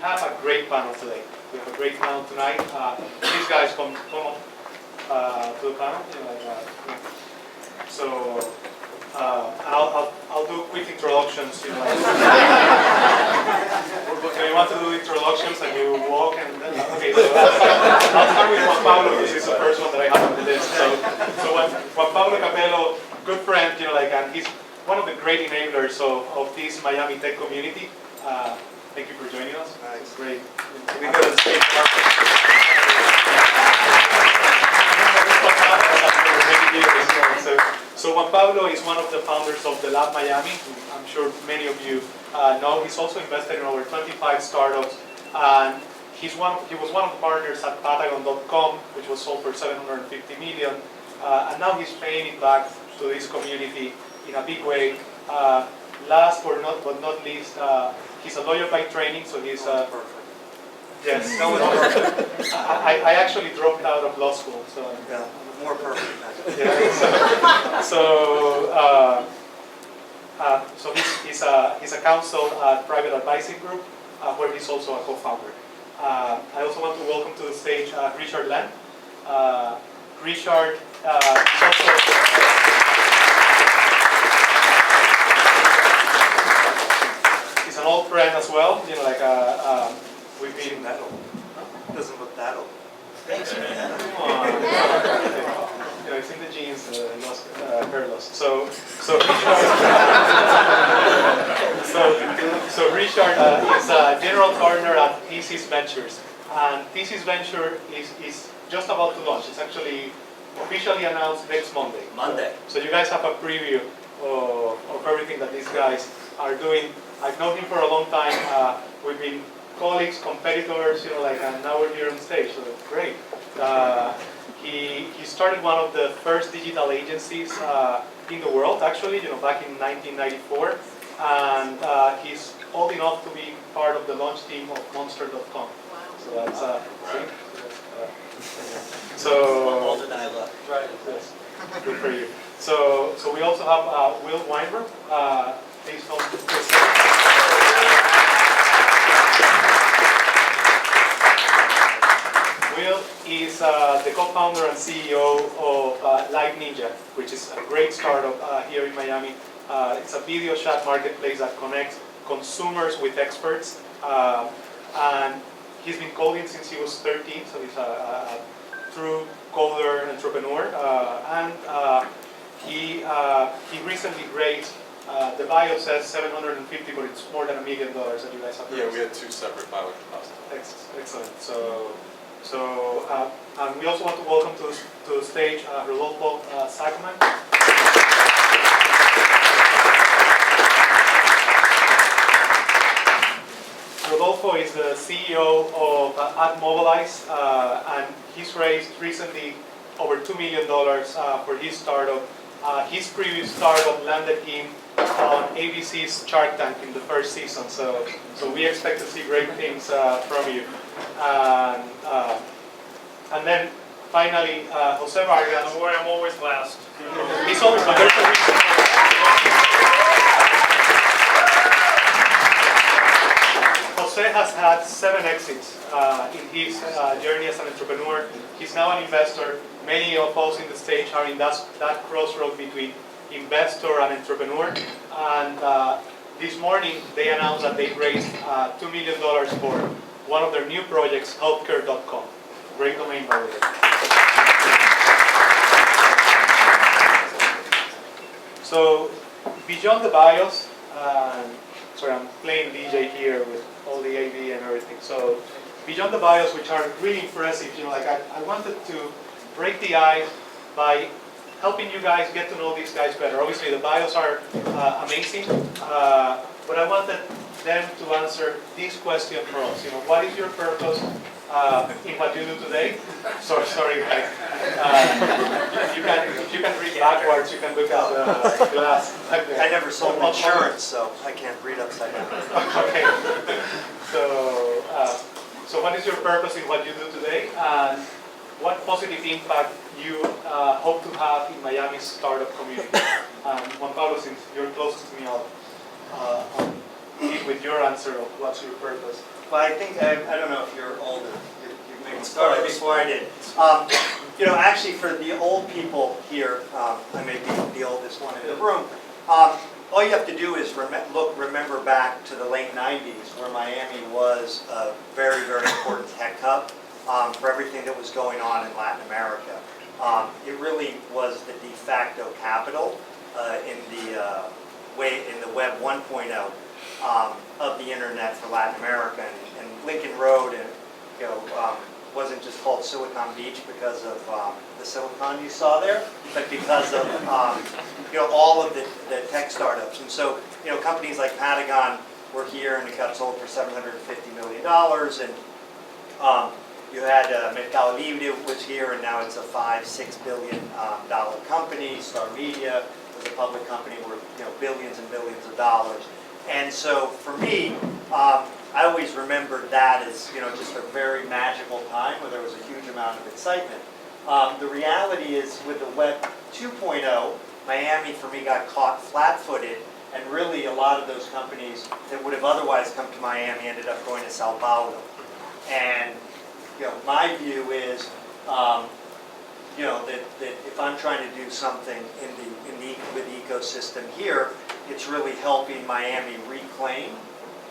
have a great panel today. We have a great panel tonight. These guys come up to the panel. So I'll do quick introductions. You want to do introductions and you walk and okay. So I'll start with Juan Pablo. This is the first one that I have on the list. So Juan Pablo Capello, good friend, and he's one of the great enablers of this Miami tech community. Thank you for joining us. It's great. We got a stage So Juan Pablo is one of the founders of the Lab Miami. I'm sure many of you know. He's also invested in over 25 startups, and he was one of the partners at Patagon.com, which was sold for $750 million, and now he's paying it back to this community in a big way. Last but not least, he's a lawyer by training, so he's perfect. Yes, that was perfect. I actually dropped out of law school, so yeah, more perfect. Yeah, so he's a counsel at Private Advising Group, where he's also a co-founder. I also want to welcome to the stage Richard Land. Richard is also he's an old friend as well. We've been that old. Doesn't look that old. Thanks, man. It's in the genes, hair loss. So Richard is a general partner at Thesis Ventures, and Thesis Venture is just about to launch. It's actually officially announced next Monday. So you guys have a preview of everything that these guys are doing. I've known him for a long time. We've been colleagues, competitors, and now we're here on stage. So great. He started one of the first digital agencies in the world, actually, back in 1994, and he's old enough to be part of the launch team of Monster.com. Wow. So that's older than I look. Right. Yes. Good for you. So we also have Will Weinberg. Please come to the stage. Will is the co-founder and CEO of Live Ninja, which is a great startup here in Miami. It's a video chat marketplace that connects consumers with experts. And he's been coding since he was 13, so he's a true coder entrepreneur. He recently raised, the bio says 750, but it's more than $1 million that you guys have raised. Yeah, we had two separate bio deposits. Excellent. And we also want to welcome to the stage Rodolfo Sackman. Rodolfo is the CEO of AdMobilize, and he's raised recently over $2 million for his startup. His previous startup landed him on ABC's Shark Tank in the first season, so we expect to see great things from you. And then finally, Jose Vargas. Don't worry, I'm always last. He's always, but there's a reason. Jose has had 7 exits in his journey as an entrepreneur. He's now an investor. Many of us in the stage are in that crossroad between investor and entrepreneur. And this morning, they announced that they raised $2 million for one of their new projects, healthcare.com. Great domain, by the way. So, beyond the bios, sorry, I'm playing DJ here with all the AV and everything. So, beyond the bios, which are really impressive, I wanted to break the ice by helping you guys get to know these guys better. Obviously, the bios are amazing, but I wanted them to answer this question for us. What is your purpose in what you do today? Sorry guys. If you can read backwards, you can look at the glass. I never sold insurance, so I can't read upside down. Okay. So what is your purpose in what you do today, and what positive impact you hope to have in Miami's startup community? Juan Pablo, since you're closest to me, I'll with your answer of what's your purpose. Well, I think, I don't know if you're older, you maybe started before I did. You know, actually for the old people here, I may be the oldest one in the room, all you have to do is remember back to the late 90s where Miami was a very, very important tech hub for everything that was going on in Latin America. It really was the de facto capital in the Web 1.0 of the internet for Latin America, and Lincoln Road, and wasn't just called Silicon Beach because of the silicon you saw there, but because of all of the tech startups. And so companies like Patagon were here, and it got sold for $750 million, and you had Mercado Libre was here, and now it's a $5-6 billion company. Star Media was a public company worth billions and billions of dollars. And so for me, I always remembered that as just a very magical time where there was a huge amount of excitement. The reality is with the Web 2.0, Miami for me got caught flat-footed, and really a lot of those companies that would have otherwise come to Miami ended up going to Sao Paulo. And my view is that if I'm trying to do something with the ecosystem here, it's really helping Miami reclaim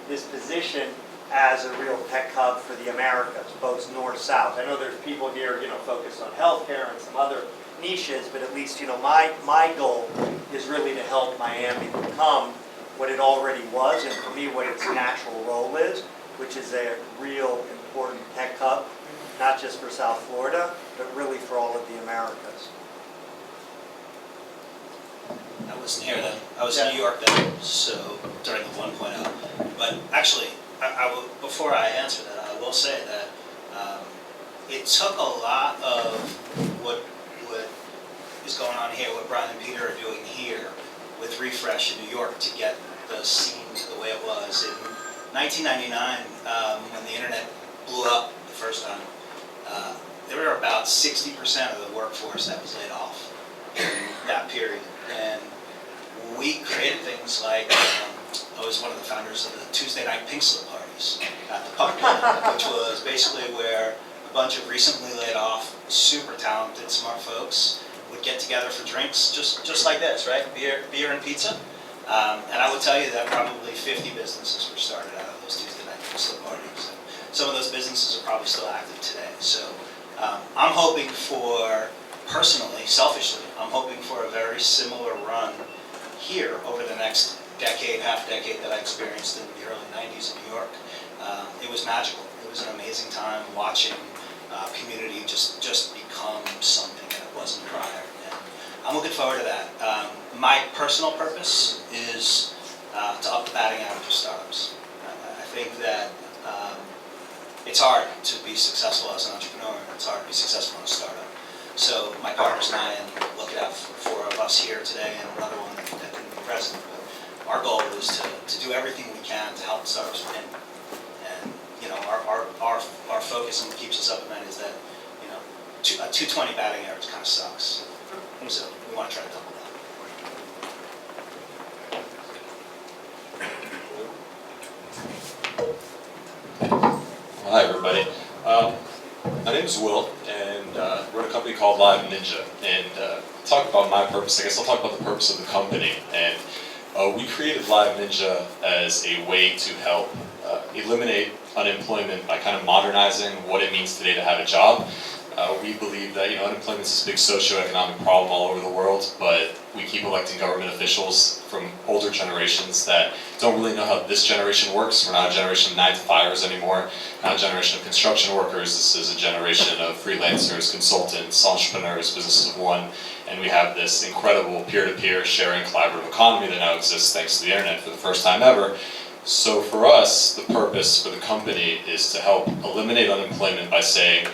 this position as a real tech hub for the Americas, both north-south. I know there's people here, focused on healthcare and some other niches, but at least, my goal is really to help Miami become what it already was, and for me, what its natural role is, which is a real important tech hub, not just for South Florida, but really for all of the Americas. I wasn't here then. I was in New York then, so during the 1.0. But actually, before I answer that, I will say that it took a lot of what is going on here, what Brian and Peter are doing here with Refresh in New York to get the scene to the way it was. In 1999, when the internet blew up the first time, there were about 60% of the workforce that was laid off in that period. And we created things like, I was one of the founders of the Tuesday night pink slip parties at the pub, which was basically where a bunch of recently laid off, super talented, smart folks would get together for drinks, just like this, right? Beer and pizza. And I would tell you that probably 50 businesses were started out of those Tuesday night pink slip parties. And some of those businesses are probably still active today. So I'm hoping for, personally, selfishly, I'm hoping for a very similar run here over the next decade, half decade that I experienced in the early 90s in New York. It was magical. It was an amazing time watching community just become something that it wasn't prior. And I'm looking forward to that. My personal purpose is to up the batting average of startups. I think that it's hard to be successful as an entrepreneur, and it's hard to be successful in a startup. So my partners and I, and look at four of us here today and another one that couldn't be present, but our goal is to do everything we can to help startups win. And our focus and what keeps us up at night is that a 220 batting average kind of sucks. So we want to try to double that. Hi, everybody. My name is Will, and we're at a company called Live Ninja. And talk about my purpose. I guess I'll talk about the purpose of the company. And we created Live Ninja as a way to help eliminate unemployment by kind of modernizing what it means today to have a job. We believe that unemployment is a big socioeconomic problem all over the world, but we keep electing government officials from older generations that don't really know how this generation works. We're not a generation of 9-to-5ers anymore, not a generation of construction workers. This is a generation of freelancers, consultants, entrepreneurs, businesses of one, and we have this incredible peer-to-peer sharing collaborative economy that now exists thanks to the internet for the first time ever. So for us, the purpose for the company is to help eliminate unemployment by saying,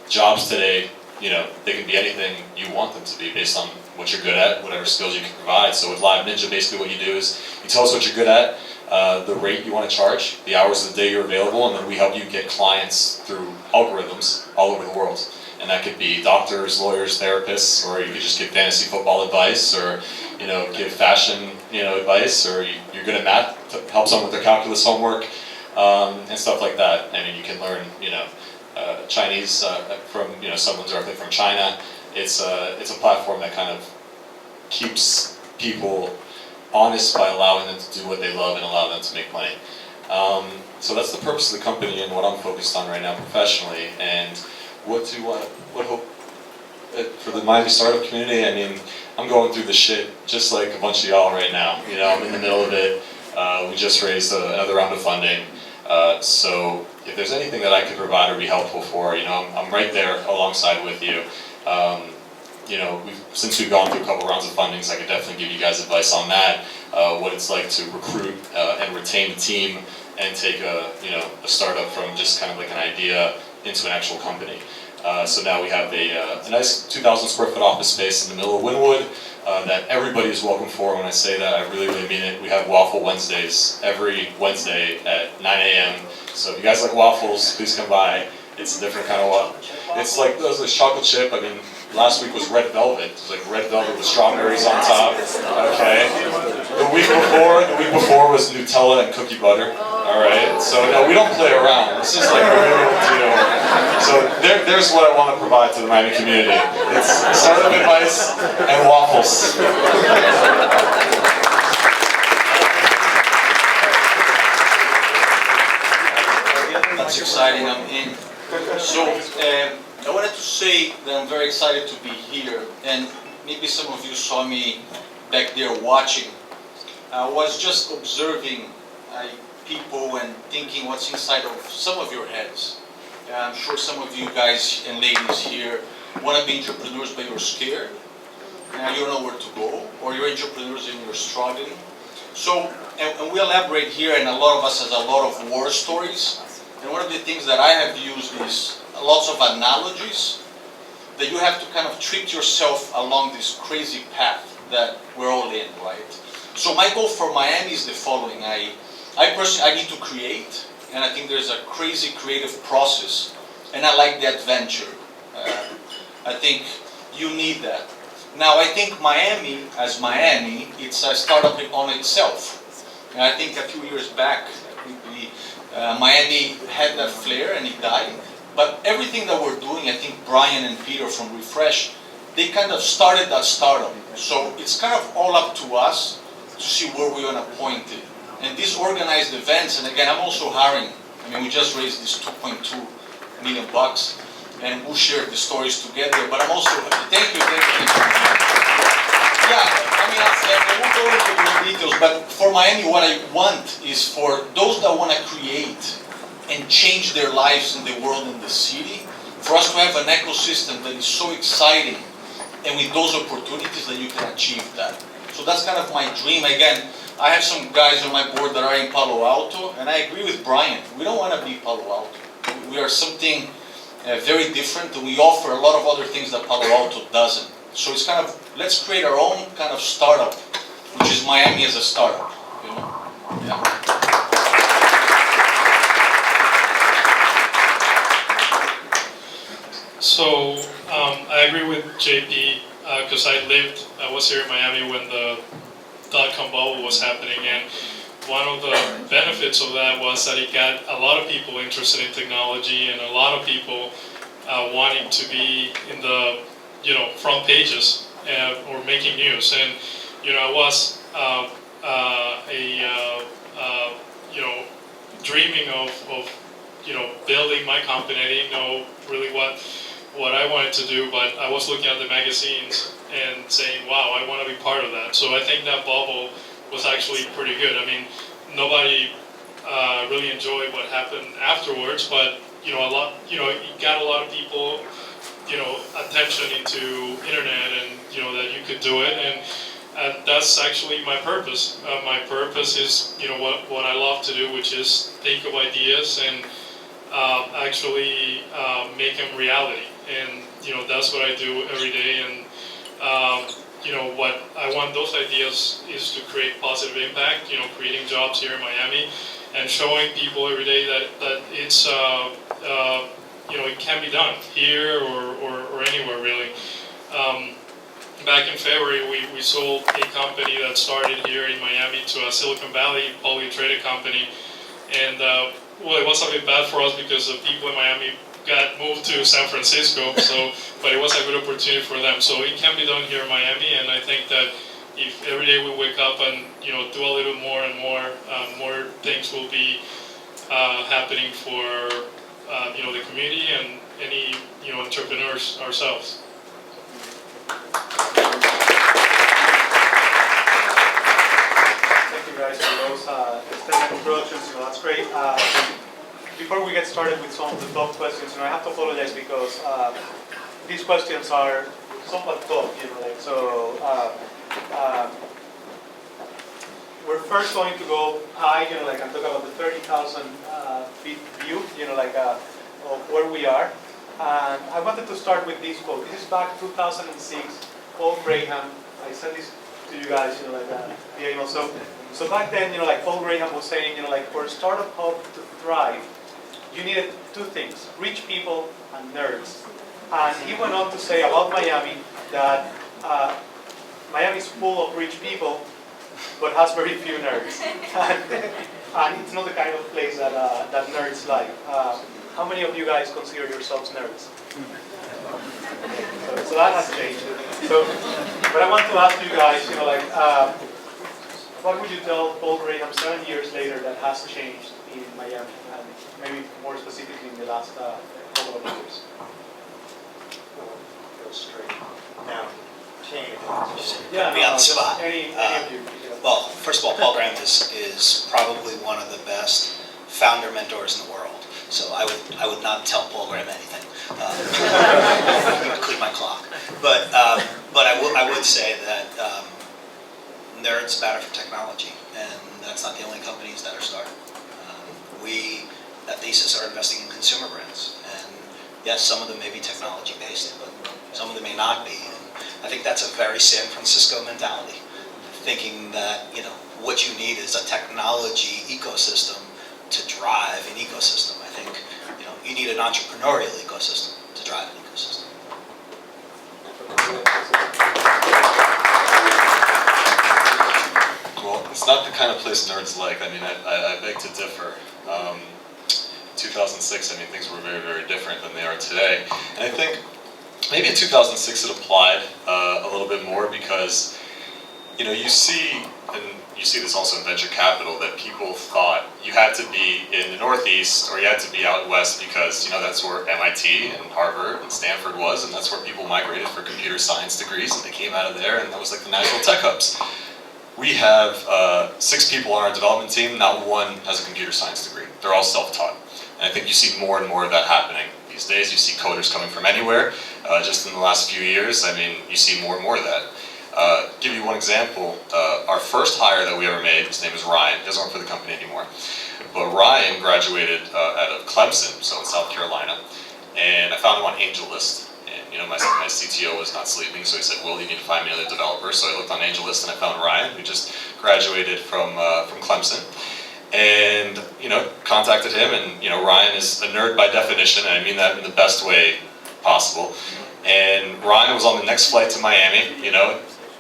jobs today, they can be anything you want them to be based on what you're good at, whatever skills you can provide. So with Live Ninja, basically what you do is you tell us what you're good at, the rate you want to charge, the hours of the day you're available, and then we help you get clients through algorithms all over the world. And that could be doctors, lawyers, therapists, or you could just give fantasy football advice, or give fashion advice, or you're good at math, help someone with their calculus homework, and stuff like that. I mean, you can learn, Chinese from, someone directly from China. It's a platform that kind of keeps people honest by allowing them to do what they love and allow them to make money. So that's the purpose of the company and what I'm focused on right now professionally. And what hope for the Miami startup community. I mean, I'm going through the shit just like a bunch of y'all right now. I'm in the middle of it. We just raised another round of funding. So if there's anything that I could provide or be helpful for, I'm right there alongside with you. Since we've gone through a couple rounds of fundings, I could definitely give you guys advice on that, what it's like to recruit and retain a team and take a startup from just kind of like an idea into an actual company. So now we have a nice 2,000 square foot office space in the middle of Wynwood that everybody is welcome for. When I say that, I really, really mean it. We have Waffle Wednesdays every Wednesday at 9 a.m. So if you guys like waffles, please come by. It's a different kind of waffle. It's like those chocolate chip. I mean, last week was red velvet. It was like red velvet with strawberries on top. Okay. The week before was Nutella and cookie butter. All right. So no, we don't play around. This is like a real deal. So there's what I want to provide to the Miami community. It's startup advice and waffles. That's exciting. I'm in. So I wanted to say that I'm very excited to be here, and maybe some of you saw me back there watching. I was just observing people and thinking what's inside of some of your heads. I'm sure some of you guys and ladies here want to be entrepreneurs, but you're scared. You don't know where to go, or you're entrepreneurs and you're struggling. So, and we elaborate here, and a lot of us has a lot of war stories. And one of the things that I have used is lots of analogies that you have to kind of treat yourself along this crazy path that we're all in, right? So my goal for Miami is the following. I personally need to create, and I think there's a crazy creative process, and I like the adventure. I think you need that. Now I think Miami, as Miami, it's a startup on itself. And I think a few years back, Miami had that flair and it died. But everything that we're doing, I think Brian and Peter from Refresh, they kind of started that startup. So it's kind of all up to us to see where we're going to point it. And these organized events, and again, I'm also hiring. I mean, we just raised this $2.2 million, and we'll share the stories together. But I'm also, thank you. Yeah, I mean, I won't go into the details, but for Miami, what I want is for those that want to create and change their lives in the world and the city, for us to have an ecosystem that is so exciting, and with those opportunities that you can achieve that. So that's kind of my dream. Again, I have some guys on my board that are in Palo Alto, and I agree with Brian. We don't want to be Palo Alto. We are something very different, and we offer a lot of other things that Palo Alto doesn't. So it's kind of, let's create our own kind of startup, which is Miami as a startup. Yeah. So I agree with JP because I was here in Miami when the dot-com bubble was happening, and one of the benefits of that was that it got a lot of people interested in technology and a lot of people wanting to be in the front pages or making news. And I was dreaming of building my company. I didn't know really what I wanted to do, but I was looking at the magazines and saying, wow, I want to be part of that. So I think that bubble was actually pretty good. I mean, nobody really enjoyed what happened afterwards, but it got a lot of people attention into internet, and that you could do it, and that's actually my purpose. My purpose is what I love to do, which is think of ideas and actually make them reality. And that's what I do every day. And what I want those ideas is to create positive impact. Creating jobs here in Miami and showing people every day that it's it can be done here or anywhere really. back in February, we sold a company that started here in Miami to a Silicon Valley publicly traded company. And well, it was a bit bad for us because the people in Miami got moved to San Francisco. So, but it was a good opportunity for them. So it can be done here in Miami, and I think that if every day we wake up and do a little more and more things will be happening for the community and any entrepreneurs ourselves. Thank you guys for those extended introductions. That's great. Before we get started with some of the top questions, I have to apologize because these questions are somewhat tough. We're first going to go high, and talk about the 30,000 feet view, of where we are. And I wanted to start with this quote. This is back 2006. Paul Graham. I sent this to you guys, the email. So back then, Paul Graham was saying, for a startup hub to thrive, you needed two things: rich people and nerds. And he went on to say about Miami that Miami is full of rich people, but has very few nerds. And it's not the kind of place that nerds like. How many of you guys consider yourselves nerds? So that has changed. But I want to ask you guys, what would you tell Paul Graham 7 years later that has changed in Miami, and maybe more specifically in the last couple of years? Go straight down. Change. Yeah, Be on the just spot. any of you. Well, first of all, Paul Graham is probably one of the best founder mentors in the world. So I would not tell Paul Graham anything, including my clock. But I would say that nerds matter for technology, and that's not the only companies that are starting. We, at Thesis, are investing in consumer brands, and yes, some of them may be technology based, but some of them may not be. And I think that's a very San Francisco mentality, thinking that what you need is a technology ecosystem to drive an ecosystem. I think you need an entrepreneurial ecosystem to drive an ecosystem. Well, it's not the kind of place nerds like. I mean, I beg to differ. 2006, I mean, things were very, very different than they are today. And I think maybe in 2006 it applied a little bit more because, you see, and you see this also in venture capital, that people thought you had to be in the Northeast or you had to be out west because, that's where MIT and Harvard and Stanford was, and that's where people migrated for computer science degrees, and they came out of there, and that was like the national tech hubs. We have 6 people on our development team, not one has a computer science degree. They're all self-taught. And I think you see more and more of that happening these days. You see coders coming from anywhere. Just in the last few years, I mean, you see more and more of that. Give you one example. Our first hire that we ever made, his name is Ryan. He doesn't work for the company anymore. But Ryan graduated out of Clemson, so in South Carolina. And I found him on AngelList. And my CTO was not sleeping, so he said, "Well, you need to find me another developer." So I looked on AngelList and I found Ryan, who just graduated from Clemson. And contacted him, and Ryan is a nerd by definition, and I mean that in the best way possible. And Ryan was on the next flight to Miami,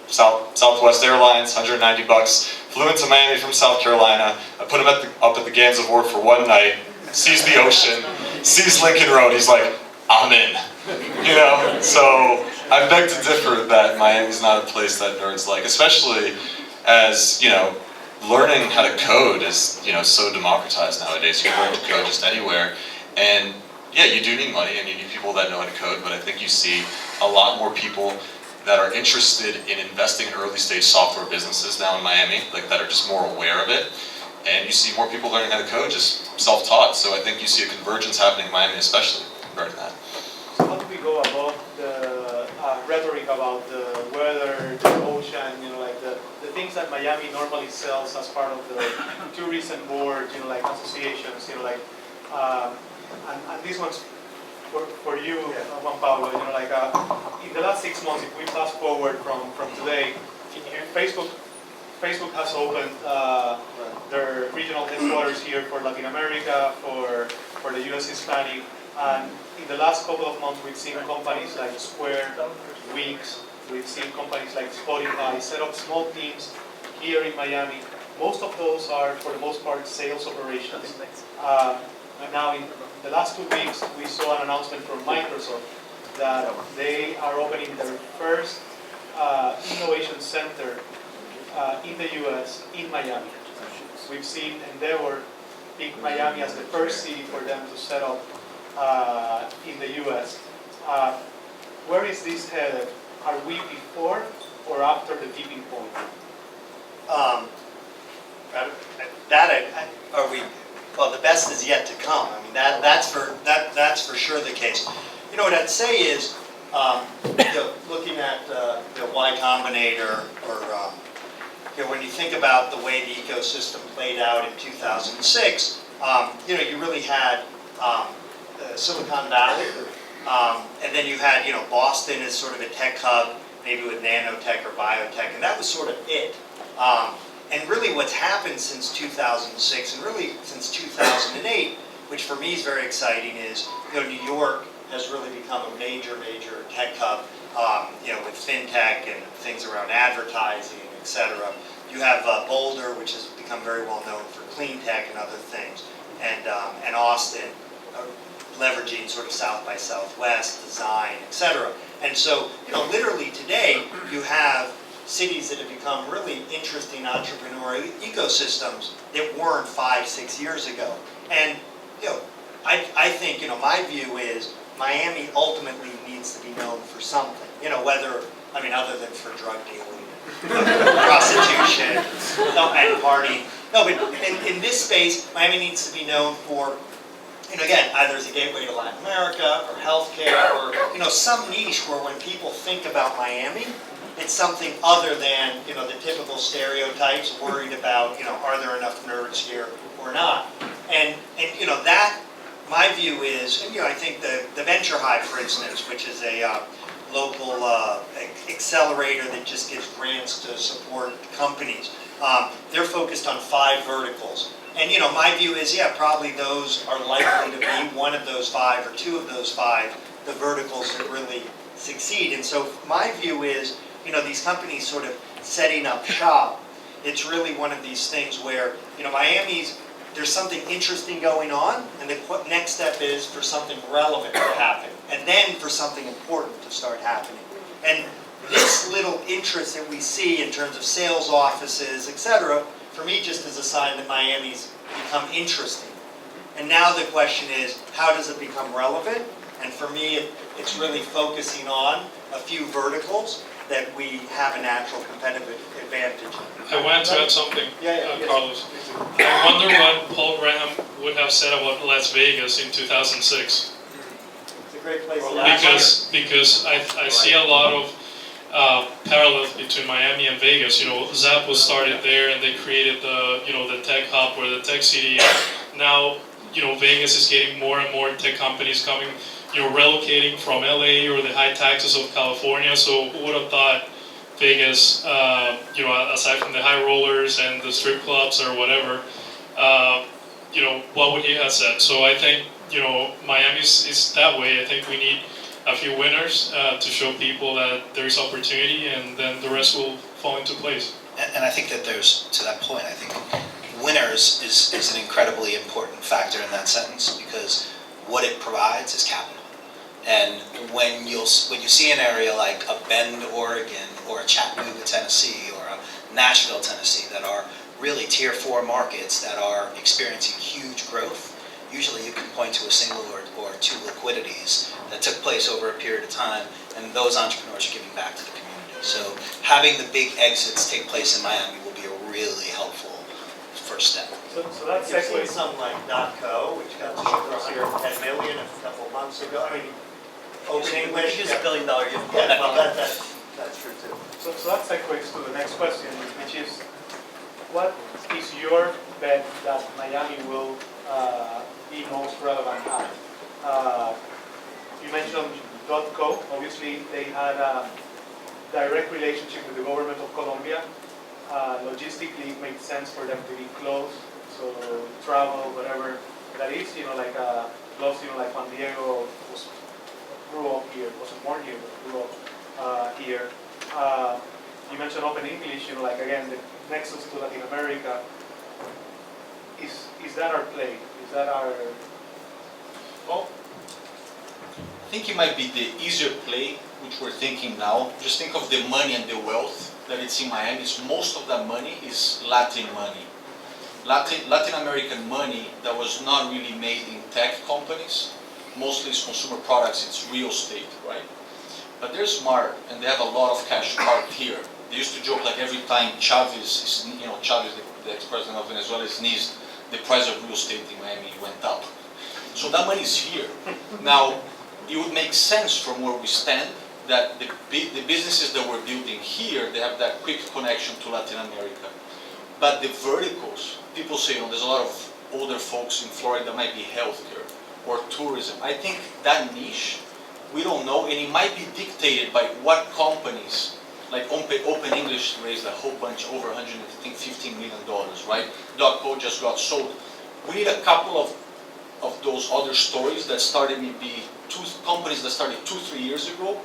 Southwest Airlines, $190, flew into Miami from South Carolina. I put him up at the Gansevoort for one night, sees the ocean, sees Lincoln Road, he's like, "I'm in." So I beg to differ that Miami's not a place that nerds like, especially as, learning how to code is, so democratized nowadays. You can learn to code just anywhere. And yeah, you do need money and you need people that know how to code, but I think you see a lot more people that are interested in investing in early stage software businesses now in Miami, that are just more aware of it. And you see more people learning how to code, just self-taught. So I think you see a convergence happening in Miami especially regarding that. So how do we go above the rhetoric about the weather, the ocean, the things that Miami normally sells as part of the tourism board, associations, and this one's for you, Juan Pablo, in the last 6 months, if we fast forward from today, Facebook has opened their regional headquarters here for Latin America, for the US Hispanic, and in the last couple of months we've seen companies like Square, Wix, We've seen companies like Spotify set up small teams here in Miami. Most of those are, for the most part, sales operations. And now in the last 2 weeks, we saw an announcement from Microsoft that they are opening their first innovation center in the US, in Miami. We've seen Endeavor pick Miami as the first city for them to set up in the US. Where is this headed? Are we before or after the tipping point? Are we? Well, the best is yet to come. I mean, that's for sure the case. You know what I'd say is, looking at Y Combinator, or when you think about the way the ecosystem played out in 2006, you really had Silicon Valley, and then you had Boston as sort of a tech hub, maybe with nanotech or biotech, and that was sort of it. And really what's happened since 2006 and really since 2008, which for me is very exciting, is New York has really become a major tech hub, with fintech and things around advertising, etc. You have Boulder, which has become very well known for clean tech and other things, and Austin, leveraging sort of South by Southwest design, etc. And so, literally today you have cities that have become really interesting entrepreneurial ecosystems that weren't 5-6 years ago. And I think my view is Miami ultimately needs to be known for something. Other than for drug dealing, prostitution, and partying. No, but in this space, Miami needs to be known for, again, either as a gateway to Latin America or healthcare or some niche where when people think about Miami, it's something other than the typical stereotypes, worried about are there enough nerds here or not, and that my view is, I think the Venture Hive, for instance, which is a local accelerator that just gives grants to support companies, they're focused on 5 verticals. And my view is, probably those are likely to be one of those 5 or 2 of those 5, the verticals that really succeed. And so my view is, these companies sort of setting up shop, it's really one of these things where, there's something interesting going on, and the next step is for something relevant to happen, and then for something important to start happening. And this little interest that we see in terms of sales offices, etc., for me just is a sign that Miami's become interesting. And now the question is, how does it become relevant? And for me, it's really focusing on a few verticals that we have a natural competitive advantage in. I wanted to add something, Carlos. I wonder what Paul Graham would have said about Las Vegas in 2006. It's a great place to live. Because I see a lot of parallels between Miami and Vegas. Zap was started there, and they created the tech hub or the tech city. Now, Vegas is getting more and more tech companies coming, relocating from LA or the high taxes of California. So who would have thought Vegas, aside from the high rollers and the strip clubs or whatever, what would he have said? So I think, Miami is that way. I think we need a few winners to show people that there is opportunity, and then the rest will fall into place. And I think that there's, to that point, I think winners is an incredibly important factor in that sentence, because what it provides is capital. And when you see an area like a Bend, Oregon, or a Chattanooga, Tennessee, or a Nashville, Tennessee, that are really tier 4 markets that are experiencing huge growth, usually you can point to a single or 2 liquidities that took place over a period of time, and those entrepreneurs are giving back to the community. So having the big exits take place in Miami will be a really helpful first step. So that's actually something like .co, which got to here at 10 million a couple of months ago. Open English. Use $1 billion. Yeah, well, that's true too. So that segues to the next question, which is, what is your bet that Miami will be most relevant at? You mentioned .co. Obviously, they had a direct relationship with the government of Colombia. Logistically, it made sense for them to be close. So travel, whatever that is, close, like Juan Diego grew up here, wasn't born here, but grew up here. You mentioned Open English, like again, the nexus to Latin America. Is that our play? Is that our... Well, I think it might be the easier play, which we're thinking now. Just think of the money and the wealth that it's in Miami. Most of that money is Latin money. Latin American money that was not really made in tech companies. Mostly it's consumer products, it's real estate, right? But they're smart and they have a lot of cash parked here. They used to joke like every time Chavez, the ex-president of Venezuela, sneezed, the price of real estate in Miami went up. So that money is here. Now, it would make sense from where we stand that the businesses that we're building here, they have that quick connection to Latin America. But the verticals, people say, there's a lot of older folks in Florida that might be healthcare or tourism. I think that niche, we don't know, and it might be dictated by what companies, like Open English raised a whole bunch, over $115 million, right? .co just got sold. We need a couple of those other stories that started maybe companies that started 2-3 years ago,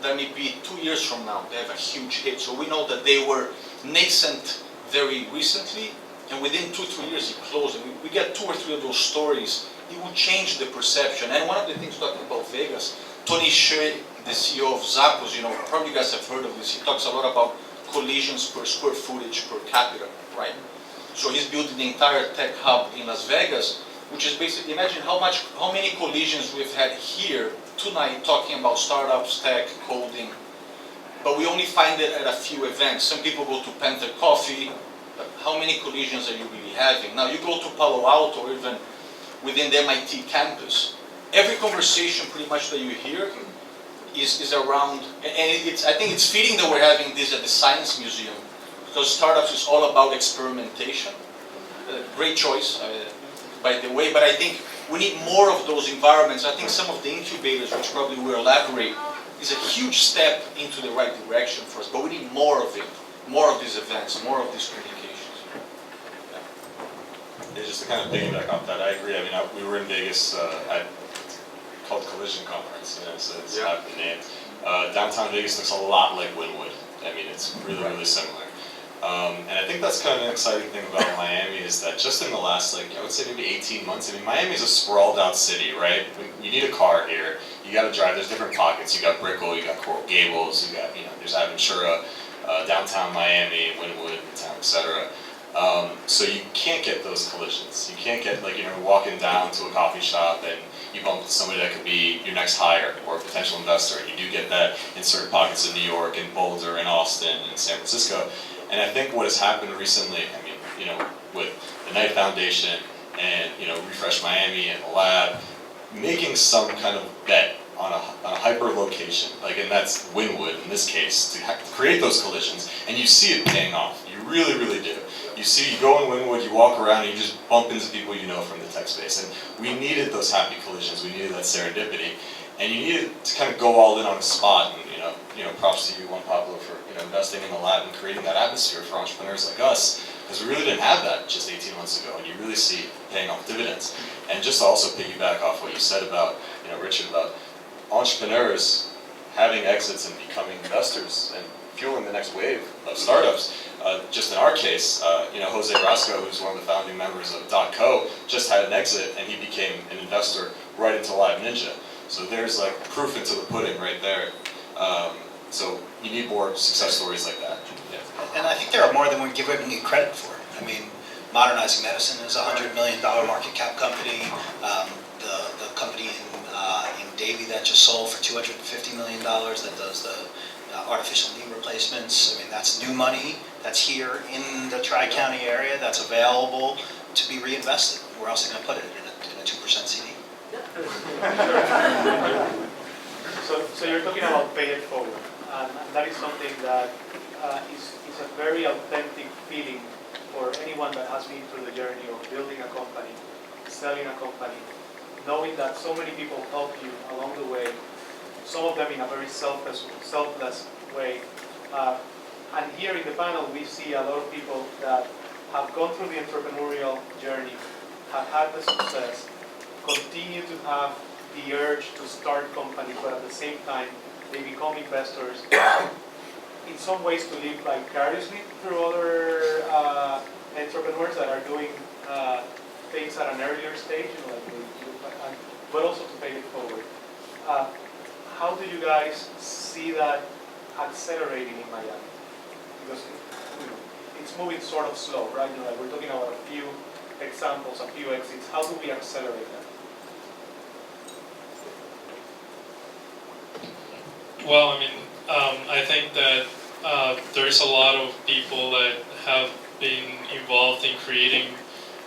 that maybe 2 years from now, they have a huge hit. So we know that they were nascent very recently, and within 2-3 years it closed. And we get 2 or 3 of those stories, it will change the perception. And one of the things talking about Vegas, Tony Hsieh, the CEO of Zappos, probably you guys have heard of this. He talks a lot about collisions per square footage per capita, right? So he's building the entire tech hub in Las Vegas, which is basically, imagine how many collisions we've had here tonight talking about startups, tech, coding, but we only find it at a few events. Some people go to Panther Coffee, but how many collisions are you really having? Now you go to Palo Alto or even within the MIT campus, every conversation pretty much that you hear is around, and I think it's fitting that we're having this at the Science Museum, because startups is all about experimentation. Great choice, by the way, but I think we need more of those environments. I think some of the incubators, which probably will elaborate, is a huge step into the right direction for us, but we need more of it, more of these events, more of these communications. Yeah, just to kind of piggyback off that, I agree. I mean, we were in Vegas at called Collision Conference, so it's not the name. Downtown Vegas looks a lot like Wynwood. I mean, it's really, really similar. And I think that's kind of an exciting thing about Miami is that just in the last, I would say maybe 18 months, I mean, Miami's a sprawled out city, right? You need a car here, you got to drive, there's different pockets. You got Brickell, you got Coral Gables, you got, there's Aventura, downtown Miami, Wynwood, Midtown, etc. So you can't get those collisions. You can't get, walking down to a coffee shop and you bump into somebody that could be your next hire or a potential investor. You do get that in certain pockets of New York and Boulder and Austin and San Francisco. And I think what has happened recently, with the Knight Foundation and, RefreshMiami and the lab, making some kind of bet on a hyper location, and that's Wynwood in this case, to create those collisions, and you see it paying off. You really, really do. You go in Wynwood, you walk around, and you just bump into people you know from the tech space. And we needed those happy collisions. We needed that serendipity. And you needed to kind of go all in on a spot. And, props to you, Juan Pablo, for investing in the lab and creating that atmosphere for entrepreneurs like us, because we really didn't have that just 18 months ago. And you really see paying off dividends. And just to also piggyback off what you said about, Richard, about entrepreneurs having exits and becoming investors and fueling the next wave of startups. Just in our case, Jose Brasco, who's one of the founding members of .co, just had an exit and he became an investor right into Live Ninja. So there's proof into the pudding right there. So you need more success stories like that. Yeah. And I think there are more than we're giving you credit for. I mean, Modernizing Medicine is a $100 million market cap company. The company in Davie that just sold for $250 million that does the artificial knee replacements. I mean, that's new money that's here in the Tri-County area that's available to be reinvested. Where else are they going to put it? In a 2% CD? So you're talking about pay it forward, and that is something that is a very authentic feeling for anyone that has been through the journey of building a company, selling a company, knowing that so many people help you along the way, some of them in a very selfless way. And here in the panel, we see a lot of people that have gone through the entrepreneurial journey, have had the success, continue to have the urge to start companies, but at the same time, they become investors. in some ways to live vicariously through other entrepreneurs that are doing things at an earlier stage, but also to pay it forward. How do you guys see that accelerating in Miami? Because it's moving sort of slow, right? We're talking about a few examples, a few exits. How do we accelerate that? Well, I mean, I think that there's a lot of people that have been involved in creating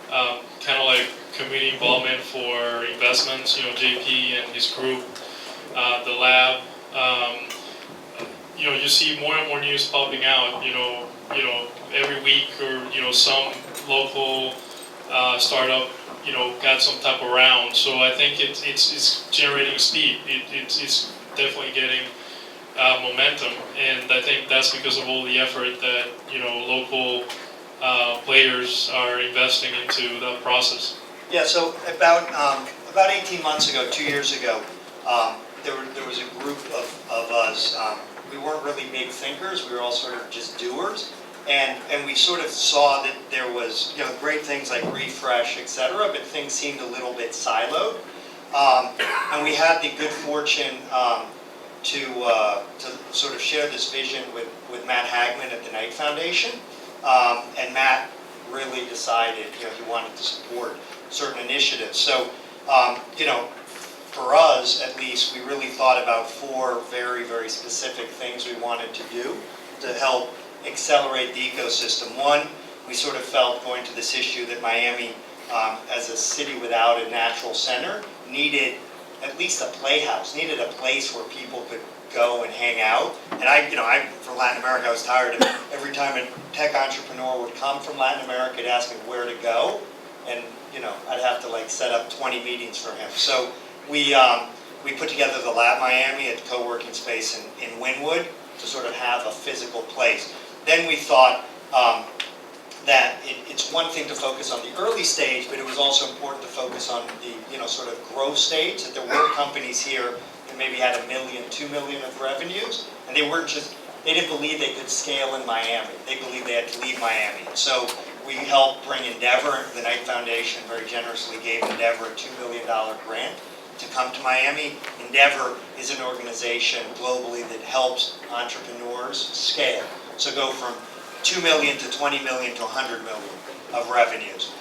kind of like community involvement for investments. JP and his group, the lab. You see more and more news popping out. Every week, or some local startup, got some type of round. So I think it's generating speed. It's definitely getting momentum, and I think that's because of all the effort that local players are investing into that process. Yeah, so about 18 months ago, 2 years ago, there was a group of us. We weren't really big thinkers. We were all sort of just doers, and we sort of saw that there was great things like Refresh, etc., but things seemed a little bit siloed, and we had the good fortune to sort of share this vision with Matt Hagman at the Knight Foundation, and Matt really decided he wanted to support certain initiatives. So for us at least, we really thought about 4 very, very specific things we wanted to do to help accelerate the ecosystem. One, we sort of felt going to this issue that Miami, as a city without a natural center, needed at least a playhouse, needed a place where people could go and hang out. And I for Latin America, I was tired of every time a tech entrepreneur would come from Latin America, he'd ask me where to go, and I'd have to set up 20 meetings for him. So we put together the Lab Miami, a co-working space in Wynwood, to sort of have a physical place. Then we thought that it's one thing to focus on the early stage, but it was also important to focus on the sort of growth stage, that there were companies here that maybe had $1 million, $2 million of revenues, and they didn't believe they could scale in Miami. They believed they had to leave Miami. So we helped bring Endeavor. The Knight Foundation very generously gave Endeavor a $2 million grant to come to Miami. Endeavor is an organization globally that helps entrepreneurs scale. So go from 2 million to 20 million to 100 million of revenues.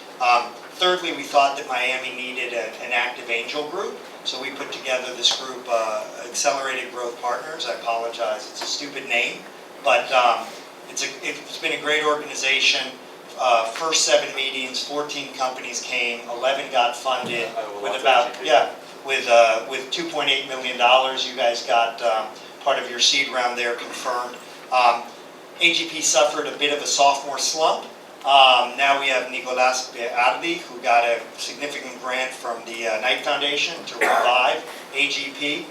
Thirdly, we thought that Miami needed an active angel group, so we put together this group, Accelerated Growth Partners. I apologize, it's a stupid name, but it's been a great organization. First 7 meetings, 14 companies came, 11 got funded with with $2.8 million. You guys got part of your seed round there confirmed. AGP suffered a bit of a sophomore slump. Now we have Nicolas Ardi, who got a significant grant from the Knight Foundation to revive AGP,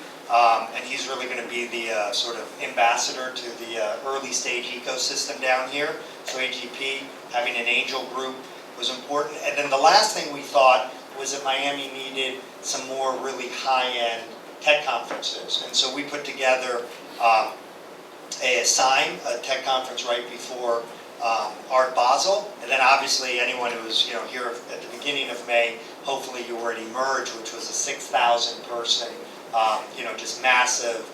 and he's really going to be the sort of ambassador to the early stage ecosystem down here. So AGP, having an angel group was important. And then the last thing we thought was that Miami needed some more really high-end tech conferences. And so we put together a tech conference right before Art Basel, and then obviously anyone who was here at the beginning of May, hopefully you were at Emerge, which was a 6,000 person, just massive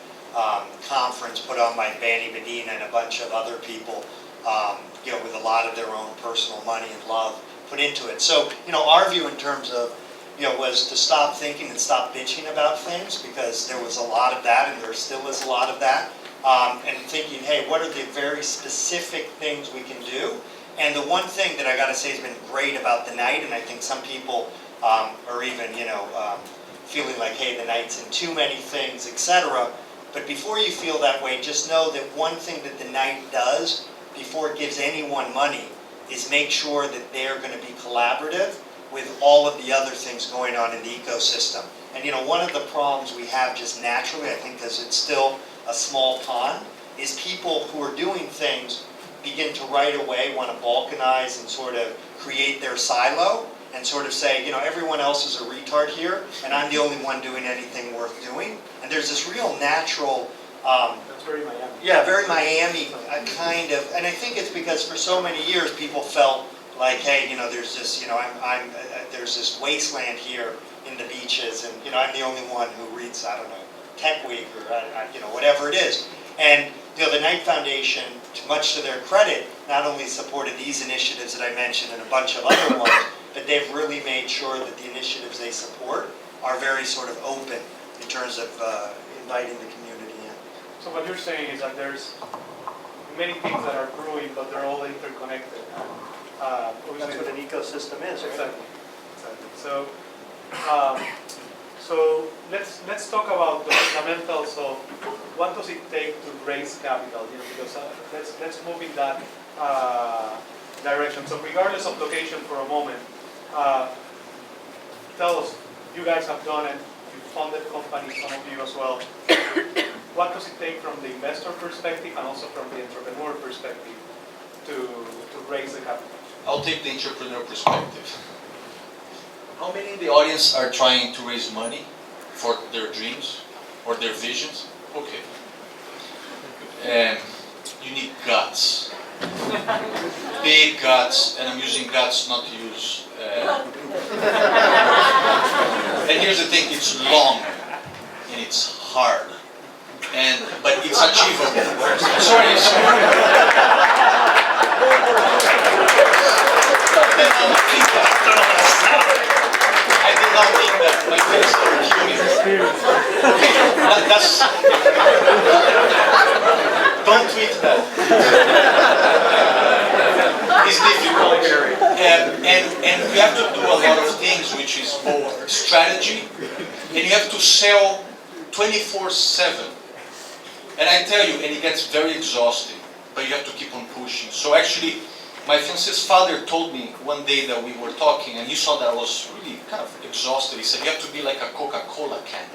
conference put on by Banny Medina and a bunch of other people, with a lot of their own personal money and love put into it. So our view in terms of was to stop thinking and stop bitching about things, because there was a lot of that, and there still is a lot of that. And thinking, hey, what are the very specific things we can do? And the one thing that I got to say has been great about the Knight, and I think some people are even, feeling like, hey, the Knight's in too many things, etc. But before you feel that way, just know that one thing that the Knight does before it gives anyone money is make sure that they're going to be collaborative with all of the other things going on in the ecosystem. And one of the problems we have just naturally, I think because it's still a small pond, is people who are doing things begin to right away want to balkanize and sort of create their silo and sort of say, everyone else is a retard here and I'm the only one doing anything worth doing. And there's this real natural That's very Miami. Yeah, very Miami kind of, and I think it's because for so many years people felt like, hey, you know, there's this, you know, there's this wasteland here in the beaches, and you know, I'm the only one who reads, I don't know, Tech Week or you know, whatever it is. And you know, the Knight Foundation, much to their credit, not only supported these initiatives that I mentioned and a bunch of other ones, but they've really made sure that the initiatives they support are very sort of open in terms of inviting the community in. So what you're saying is that there's many things that are brewing, but they're all interconnected. That's what an ecosystem is, right? Exactly. So, so let's talk about the fundamentals of what does it take to raise capital. You know, because let's move in that direction. So regardless of location for a moment, tell us, you guys have done it. You funded companies, some of you as well. What does it take from the investor perspective and also from the entrepreneur perspective to raise the capital? I'll take the entrepreneur perspective. How many in the audience are trying to raise money for their dreams or their visions? Okay. You need guts. Big guts, and I'm using guts not to use. And here's the thing, it's long and it's hard. But it's achievable. Sorry. I did not mean that. My face is don't tweet that. It's difficult. And you have to do a lot of things, which is both strategy, and you have to sell 24/7. And I tell you, and it gets very exhausting, but you have to keep on pushing. So actually, my fiance's father told me one day that we were talking, and he saw that I was really kind of exhausted. He said, you have to be like a Coca-Cola can.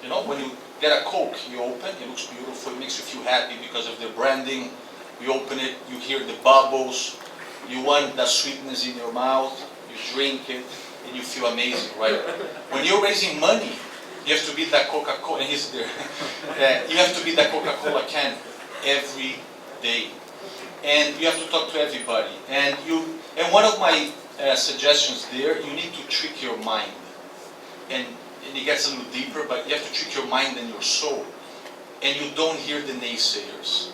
You know, when you get a Coke, you open, it looks beautiful, it makes you feel happy because of the branding. You open it, you hear the bubbles, you want that sweetness in your mouth, you drink it, and you feel amazing, right? When you're raising money, you have to be that Coca-Cola, and he's there. You have to be that Coca-Cola can every day. And you have to talk to everybody. And one of my suggestions there, you need to trick your mind. And it gets a little deeper, but you have to trick your mind and your soul. And you don't hear the naysayers.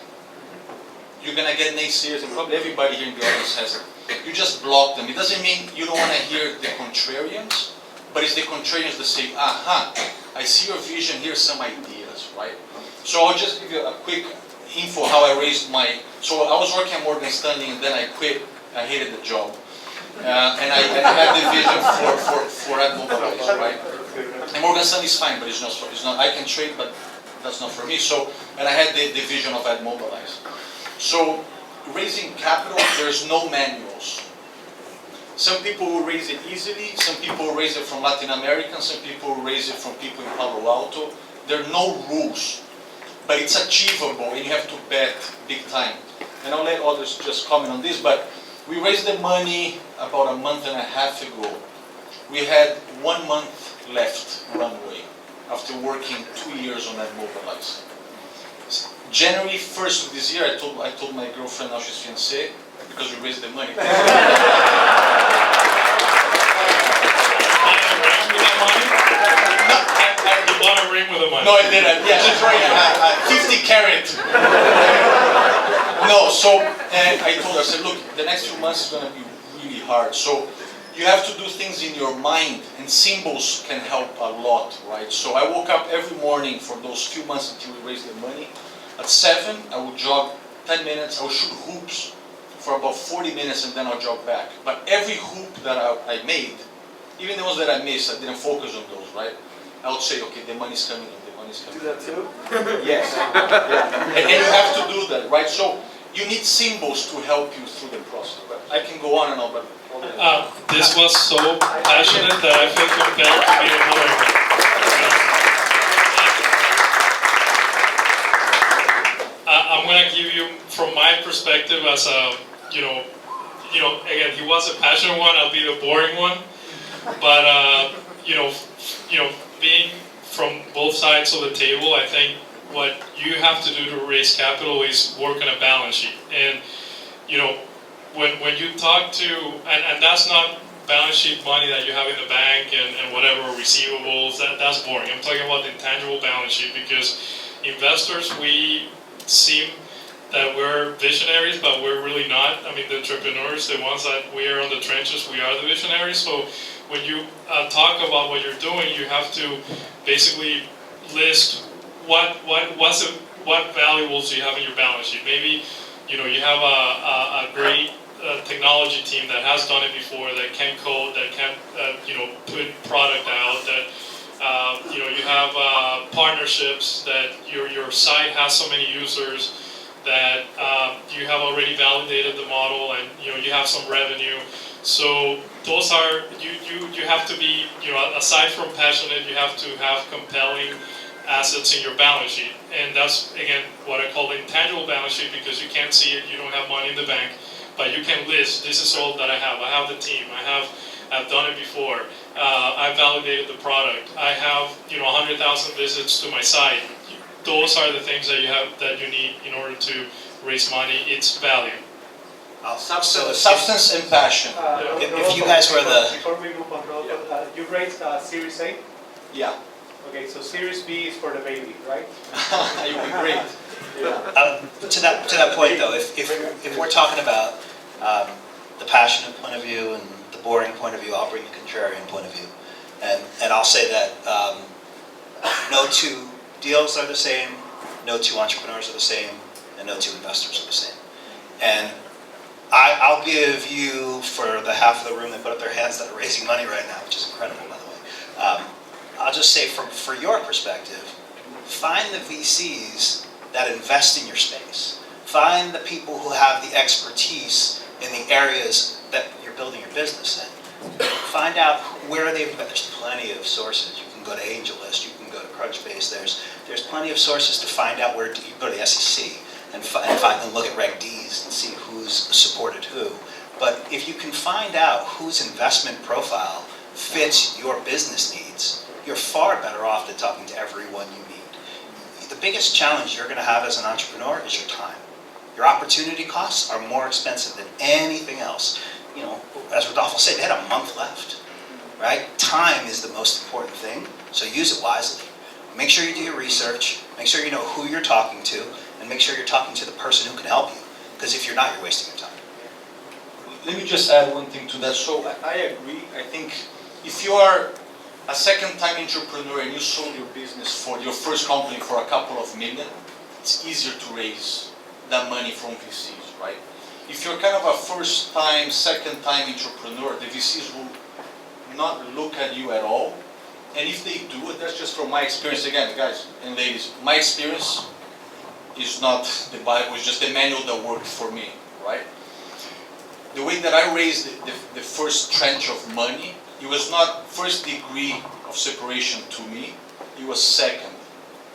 You're going to get naysayers, and probably everybody here in the audience has it. You just block them. It doesn't mean you don't want to hear the contrarians, but it's the contrarians that say, aha, I see your vision, here's some ideas, right? So I'll just give you a quick info how I raised my, so I was working at Morgan Stanley and then I quit, I hated the job. And I had the vision for AdMobilize, right? And Morgan Stanley is fine, but it's not, I can trade, but that's not for me. So, and I had the vision of AdMobilize. So, raising capital, there's no manuals. Some people will raise it easily, some people will raise it from Latin America, some people will raise it from people in Palo Alto. There are no rules, but it's achievable and you have to bet big time. And I'll let others just comment on this, but we raised the money about a month and a half ago. We had 1 month left runway after working 2 years on AdMobilize. January 1st of this year, I told my girlfriend, now she's fiancée, because we raised the money. You bought a ring with the money? No, I didn't. Yeah, she's wearing a 50 carat. No, so I told her, I said, look, the next few months is going to be really hard. So you have to do things in your mind, and symbols can help a lot, right? So I woke up every morning for those few months until we raised the money. At 7, I would jog 10 minutes, I would shoot hoops for about 40 minutes and then I'll jog back. But every hoop that I made, even the ones that I missed, I didn't focus on those, right? I would say, okay, the money's coming in, the money's coming in. Do that too? Yes. Yeah. And you have to do that, right? So you need symbols to help you through the process. But I can go on and on, but... This was so passionate that I feel compelled to be a lawyer. I'm going to give you, from my perspective as a, again, he was a passionate one, I'll be the boring one. But, being from both sides of the table, I think what you have to do to raise capital is work on a balance sheet. And you know, when you talk to, and that's not balance sheet money that you have in the bank and whatever receivables, that's boring. I'm talking about the intangible balance sheet, because investors, we seem that we're visionaries, but we're really not. I mean, the entrepreneurs, the ones that we are on the trenches, we are the visionaries. So when you talk about what you're doing, you have to basically list what valuables do you have in your balance sheet. Maybe, you know, you have a great technology team that has done it before, that can code, that can you know, put product out, that you know, you have partnerships, that your site has so many users, that you have already validated the model, and you know, you have some revenue. So those are, you have to be, you know, aside from passionate, you have to have compelling assets in your balance sheet. And that's, again, what I call the intangible balance sheet, because you can't see it, you don't have money in the bank, but you can list, this is all that I have the team, I've done it before, I validated the product, I have, you know, 100,000 visits to my site. Those are the things that you need in order to raise money. It's value. Substance and passion. If you guys were the- Before we move on, Rodolfo, you raised Series A? Yeah, Okay, so Series B is for the baby, right? you would be great. To that point though, if we're talking about the passionate point of view and the boring point of view, I'll bring the contrarian point of view, and I'll say that no two deals are the same, no two entrepreneurs are the same, and no two investors are the same. And I'll give you, for the half of the room that put up their hands that are raising money right now, which is incredible, by the way, I'll just say for your perspective, find the VCs that invest in your space. Find the people who have the expertise in the areas that you're building your business in. Find out where they've been. There's plenty of sources. You can go to AngelList, you can go to Crunchbase. There's plenty of sources to find out where. You go to the SEC and look at Reg Ds and see who's supported who. But if you can find out whose investment profile fits your business needs, you're far better off than talking to everyone you meet. The biggest challenge you're going to have as an entrepreneur is your time. Your opportunity costs are more expensive than anything else. You know, as Rodolfo said, they had a month left, right? Time is the most important thing, so use it wisely. Make sure you do your research, make sure you know who you're talking to, and make sure you're talking to the person who can help you. Because if you're not, you're wasting your time. Let me just add one thing to that. So I agree. I think if you are a second-time entrepreneur and you sold your business for your first company for a couple of million, it's easier to raise that money from VCs, right? If you're kind of a first-time, second-time entrepreneur, the VCs will not look at you at all. And if they do, that's just from my experience. Again, guys and ladies, my experience is not the Bible, it's just the manual that worked for me, right? The way that I raised the first tranche of money, it was not first degree of separation to me, it was second.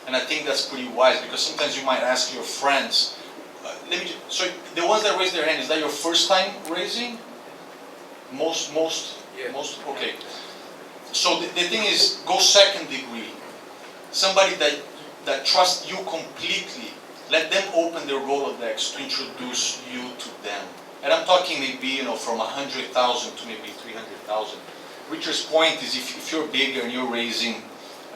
And I think that's pretty wise, because sometimes you might ask your friends, so the ones that raise their hand, is that your first time raising? Most, okay. So the thing is, go second degree. Somebody that trusts you completely, let them open their Rolodex to introduce you to them. And I'm talking maybe, you know, from 100,000 to maybe 300,000. Richard's point is, if you're bigger and you're raising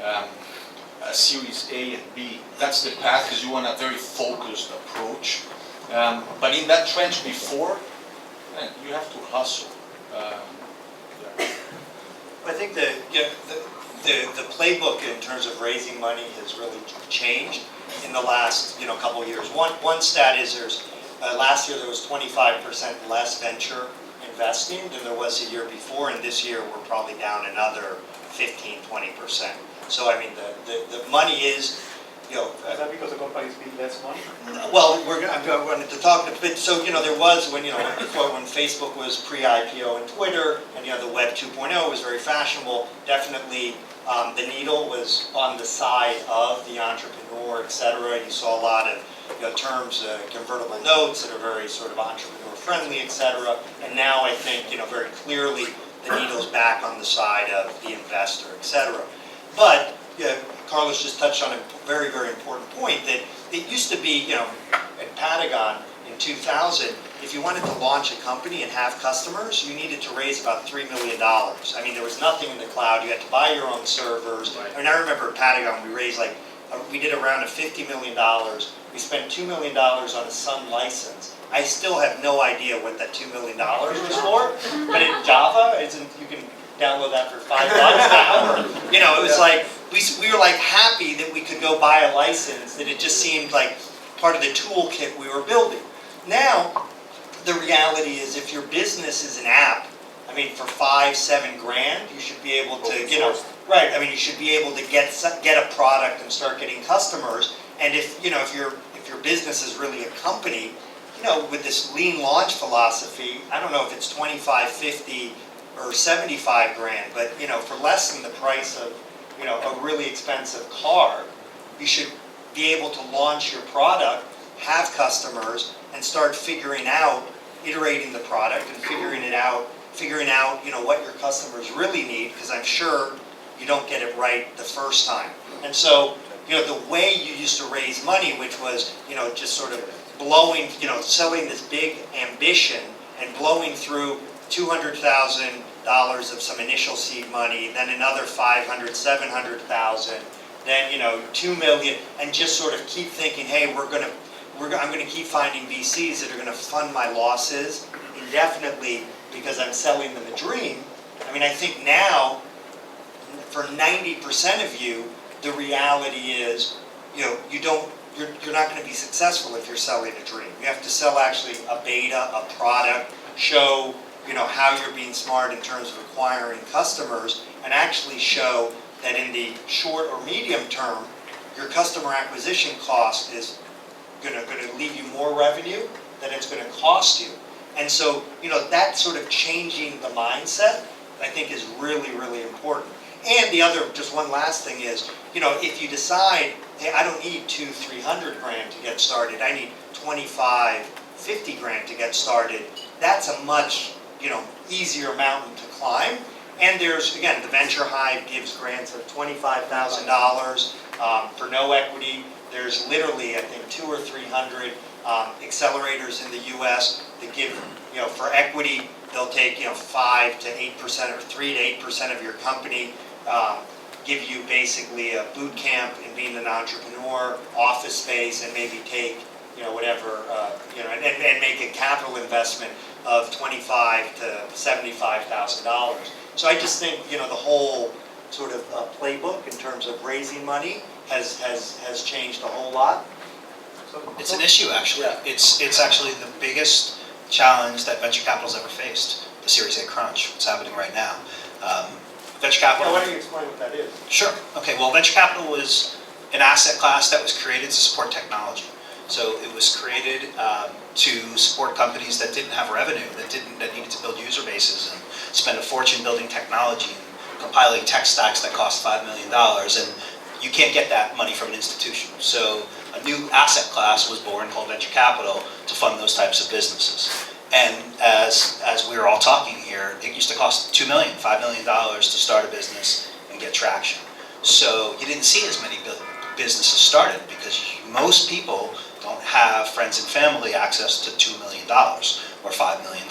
a Series A and B, that's the path, because you want a very focused approach. But in that trench before, man, you have to hustle. I think the playbook in terms of raising money has really changed in the last couple of years. One stat is there's last year there was 25% less venture investing than there was the year before, and this year we're probably down another 15-20%. So I mean the money is. Is that because the companies need less money? Well, I'm going to talk a bit. So there was when Facebook was pre-IPO and Twitter, and the Web 2.0 was very fashionable. Definitely, the needle was on the side of the entrepreneur, etc. You saw a lot of terms, convertible notes that are very sort of entrepreneur friendly, etc. And now I think very clearly the needle's back on the side of the investor, etc. But Carlos just touched on a very, very important point, that it used to be, at Patagon in 2000, if you wanted to launch a company and have customers, you needed to raise about $3 million. I mean, there was nothing in the cloud. You had to buy your own servers. I mean, I remember at Patagon, we raised we did a round of $50 million. We spent $2 million on a Sun license. I still have no idea what that $2 million was for, but in Java, you can download that for $5 now. It was like, we were like happy that we could go buy a license, that it just seemed like part of the toolkit we were building. Now, the reality is if your business is an app, I mean, for $5-7 grand, you should be able to, right, I mean, you should be able to get a product and start getting customers. And if your business is really a company, with this lean launch philosophy, I don't know if it's 25, 50, or 75 grand, but for less than the price of a really expensive car, you should be able to launch your product, have customers, and start figuring out, iterating the product and figuring out what your customers really need, because I'm sure you don't get it right the first time. And so the way you used to raise money, which was just sort of blowing, selling this big ambition and blowing through $200,000 of some initial seed money, then another 500, 700,000, then $2 million, and just sort of keep thinking, hey, I'm going to keep finding VCs that are going to fund my losses indefinitely because I'm selling them a dream. I mean, I think now, for 90% of you, the reality is, you're not going to be successful if you're selling a dream. You have to sell actually a beta, a product, show how you're being smart in terms of acquiring customers, and actually show that in the short or medium term, your customer acquisition cost is going to leave you more revenue than it's going to cost you. And so, that sort of changing the mindset, I think, is really, really important. And the other, just one last thing is, if you decide, hey, I don't need 200-300 grand to get started, I need 25-50 grand to get started, that's a much, easier mountain to climb. And there's, again, the Venture Hive gives grants of $25,000 for no equity. There's literally, I think, 200 or 300 accelerators in the U.S. that give, for equity, they'll take, 5 to 8% or 3 to 8% of your company, give you basically a boot camp in being an entrepreneur, office space, and maybe take, whatever, and make a capital investment of $25,000 to $75,000. So I just think, the whole sort of playbook in terms of raising money has changed a whole lot. It's an issue, actually. Yeah. It's actually the biggest challenge that venture capital's ever faced, the Series A crunch, what's happening right now. Venture capital... Why don't you explain what that is? Sure. Okay, well, venture capital was an asset class that was created to support technology. So it was created to support companies that didn't have revenue, that needed to build user bases and spend a fortune building technology and compiling tech stacks that cost $5 million. And you can't get that money from an institution. So a new asset class was born called venture capital to fund those types of businesses. And as we were all talking here, it used to cost $2 million, $5 million to start a business and get traction. So you didn't see as many businesses started because most people don't have friends and family access to $2 million or $5 million.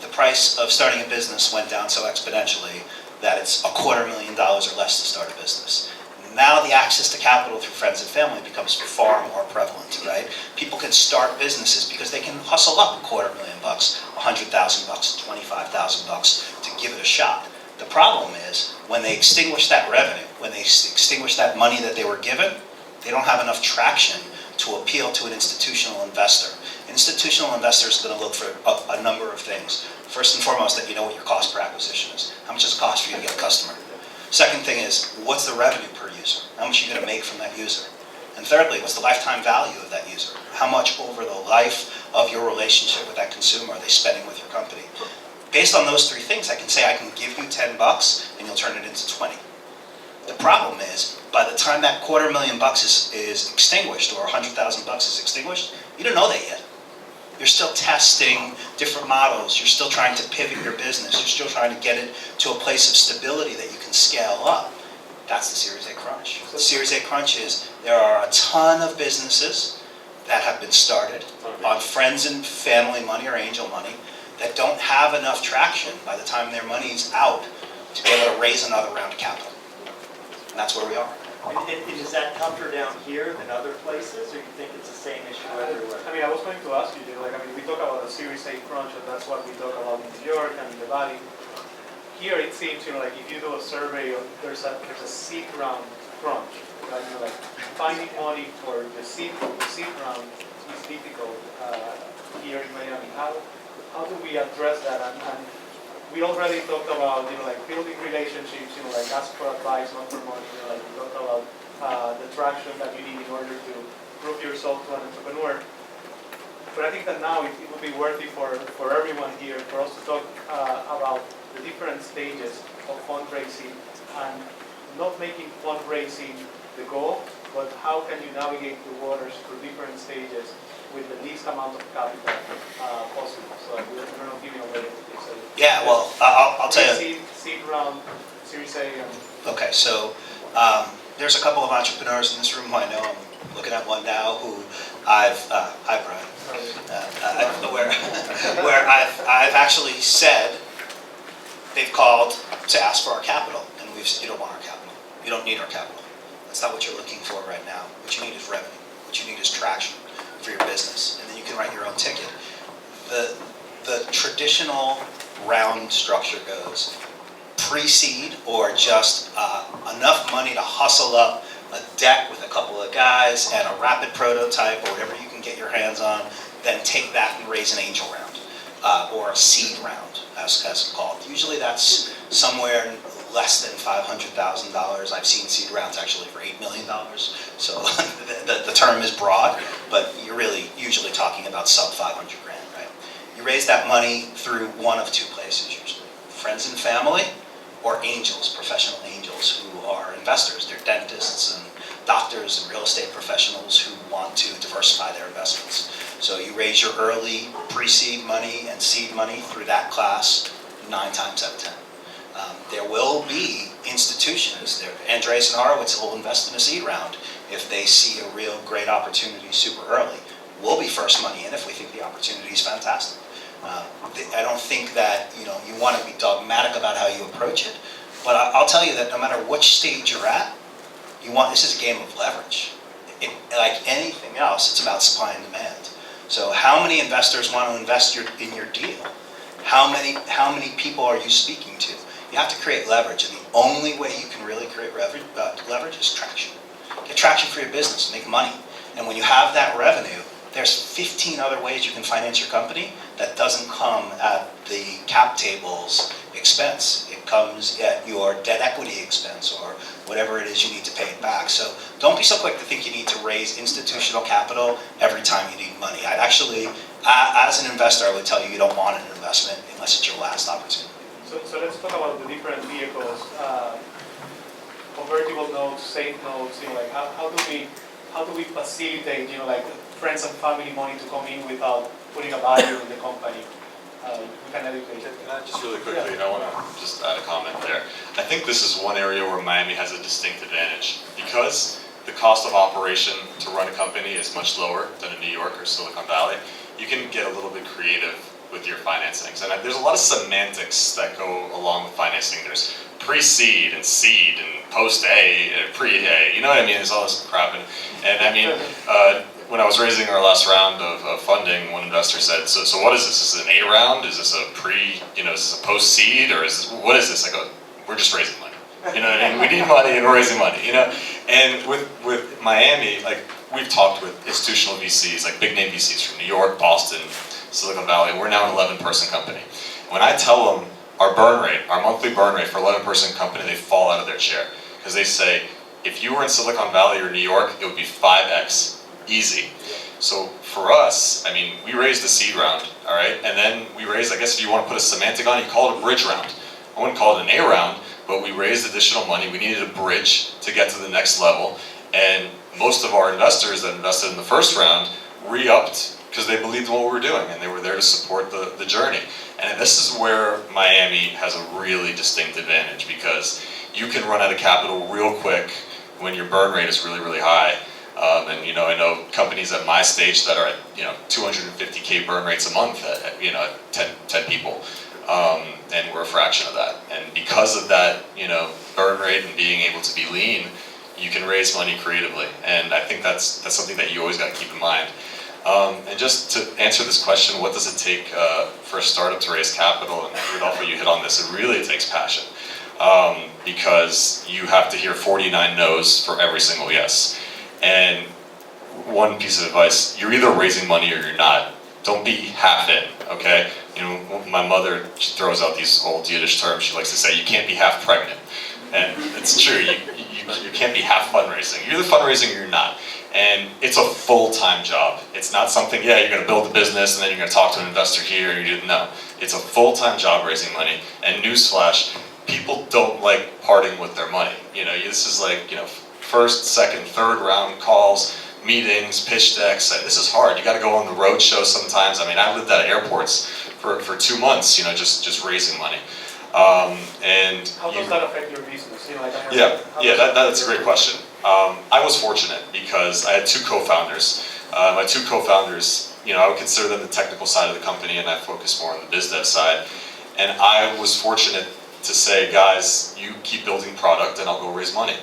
The price of starting a business went down so exponentially that it's $250,000 or less to start a business. Now the access to capital through friends and family becomes far more prevalent, right? People can start businesses because they can hustle up $250,000, $100,000, $25,000 to give it a shot. The problem is when they extinguish that revenue, when they extinguish that money that they were given, they don't have enough traction to appeal to an institutional investor. Institutional investors are going to look for a number of things. First and foremost, that you know what your cost per acquisition is. How much does it cost for you to get a customer? Second thing is, what's the revenue per user? How much are you going to make from that user? And thirdly, what's the lifetime value of that user? How much over the life of your relationship with that consumer are they spending with your company? Based on those three things, I can say I can give you $10 and you'll turn it into 20. The problem is, by the time that $250,000 is extinguished or $100,000 is extinguished, you don't know that yet. You're still testing different models. You're still trying to pivot your business. You're still trying to get it to a place of stability that you can scale up. That's the Series A crunch. The Series A crunch is there are a ton of businesses that have been started on friends and family money or angel money that don't have enough traction by the time their money's out to be able to raise another round of capital. And that's where we are. And is that tougher down here than other places, or you think it's the same issue everywhere? I mean, I was going to ask you, like, I mean, we talk about the Series A crunch, and that's what we talk about in New York and in the Valley. Here it seems, like if you do a survey, there's a seed round crunch. Right? Like finding money for the seed round is difficult here in Miami. How do we address that? And we already talked about, like building relationships, like ask for advice, not for money. Like we talked about the traction that you need in order to prove yourself to an entrepreneur. But I think that now it would be worthy for everyone here for us to talk about the different stages of fundraising and not making fundraising the goal, but how can you navigate the waters through different stages with the least amount of capital possible. So we're not giving away anything. So Yeah, well, I'll tell you. Seed round, Series A. Okay, so there's a couple of entrepreneurs in this room who I know. I'm looking at one now who hi Brian, where I've actually said they've called to ask for our capital, and we've said, you don't want our capital. You don't need our capital. That's not what you're looking for right now. What you need is revenue. What you need is traction for your business, and then you can write your own ticket. The traditional round structure goes pre-seed, or just enough money to hustle up a deck with a couple of guys and a rapid prototype or whatever you can get your hands on, then take that and raise an angel round or a seed round, as it's called. Usually that's somewhere less than $500,000. I've seen seed rounds actually for $8 million. So the term is broad, but you're really usually talking about sub 500 grand, right? You raise that money through one of two places usually: friends and family, or angels, professional angels who are investors. They're dentists and doctors and real estate professionals who want to diversify their investments. So you raise your early pre-seed money and seed money through that class 9 times out of 10. There will be institutions, Andreessen Horowitz will invest in a seed round if they see a real great opportunity super early. We'll be first money in if we think the opportunity is fantastic. I don't think that you want to be dogmatic about how you approach it, but I'll tell you that no matter which stage you're at, this is a game of leverage. Like anything else, it's about supply and demand. So how many investors want to invest in your deal? How many people are you speaking to? You have to create leverage, and the only way you can really create leverage is traction. Get traction for your business, make money, and when you have that revenue, there's 15 other ways you can finance your company that doesn't come at the cap table's expense. It comes at your debt equity expense or whatever it is you need to pay it back. So don't be so quick to think you need to raise institutional capital every time you need money. I'd actually, as an investor, I would tell you don't want an investment unless it's your last opportunity. So let's talk about the different vehicles, convertible notes, safe notes. Like how do we facilitate like friends and family money to come in without putting a value in the company? We can educate it. Just really quickly, I want to just add a comment there. I think this is one area where Miami has a distinct advantage because the cost of operation to run a company is much lower than in New York or Silicon Valley. You can get a little bit creative with your financings, and there's a lot of semantics that go along with financing. There's pre-seed and seed and post-A, pre-A, you know what I mean? There's all this crap, and I mean, when I was raising our last round of funding, one investor said, so what is this? Is this an A round? Is this a is this a post-seed, or what is this? I go, we're just raising money. You know what I mean? We need money and we're raising money, And with Miami, like we've talked with institutional VCs, like big name VCs from New York, Boston, Silicon Valley. We're now an 11-person company. When I tell them our burn rate, our monthly burn rate for 11-person company, they fall out of their chair because they say, if you were in Silicon Valley or New York, it would be 5x. Easy. So for us, I mean, we raised the seed round, all right? And then we raised, I guess if you want to put a semantic on it, you call it a bridge round. I wouldn't call it an A round, but we raised additional money. We needed a bridge to get to the next level. And most of our investors that invested in the first round re-upped because they believed in what we were doing and they were there to support the journey. And this is where Miami has a really distinct advantage because you can run out of capital real quick when your burn rate is really, really high. And you know, I know companies at my stage that are at 250K burn rates a month at 10 people, and we're a fraction of that. And because of that, burn rate and being able to be lean, you can raise money creatively. And I think that's something that you always got to keep in mind. And just to answer this question, what does it take for a startup to raise capital? And Rodolfo, you hit on this. It really takes passion, because you have to hear 49 no's for every single yes. And one piece of advice, you're either raising money or you're not. Don't be half in, okay? My mother, she throws out these old Yiddish terms. She likes to say, you can't be half pregnant. And it's true, you can't be half fundraising. You're either fundraising or you're not. And it's a full-time job. It's not something, you're gonna build a business and then you're gonna talk to an investor here and no. It's a full-time job raising money. And newsflash, people don't like parting with their money. This is like, first, second, third round calls, meetings, pitch decks. This is hard. You got to go on the road show sometimes. I mean, I lived at airports for 2 months, just raising money. And how does that affect your business? That's a great question. I was fortunate because I had 2 co-founders. My 2 co-founders, I would consider them the technical side of the company, and I focus more on the biz dev side. And I was fortunate to say, guys, you keep building product, and I'll go raise money.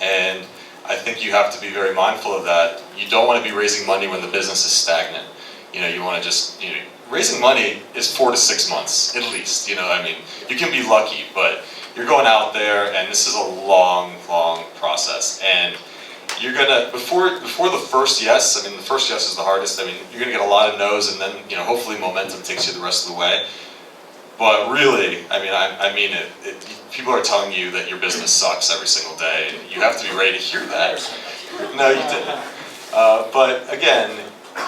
And I think you have to be very mindful of that. You don't want to be raising money when the business is stagnant. You want to just, raising money is 4 to 6 months, at least. I mean, you can be lucky, but you're going out there, and this is a long, long process. And you're gonna, before the first yes, I mean, the first yes is the hardest. I mean, you're gonna get a lot of no's, and then, hopefully momentum takes you the rest of the way. But really, I mean it. People are telling you that your business sucks every single day, and you have to be ready to hear that. No, you didn't. But again,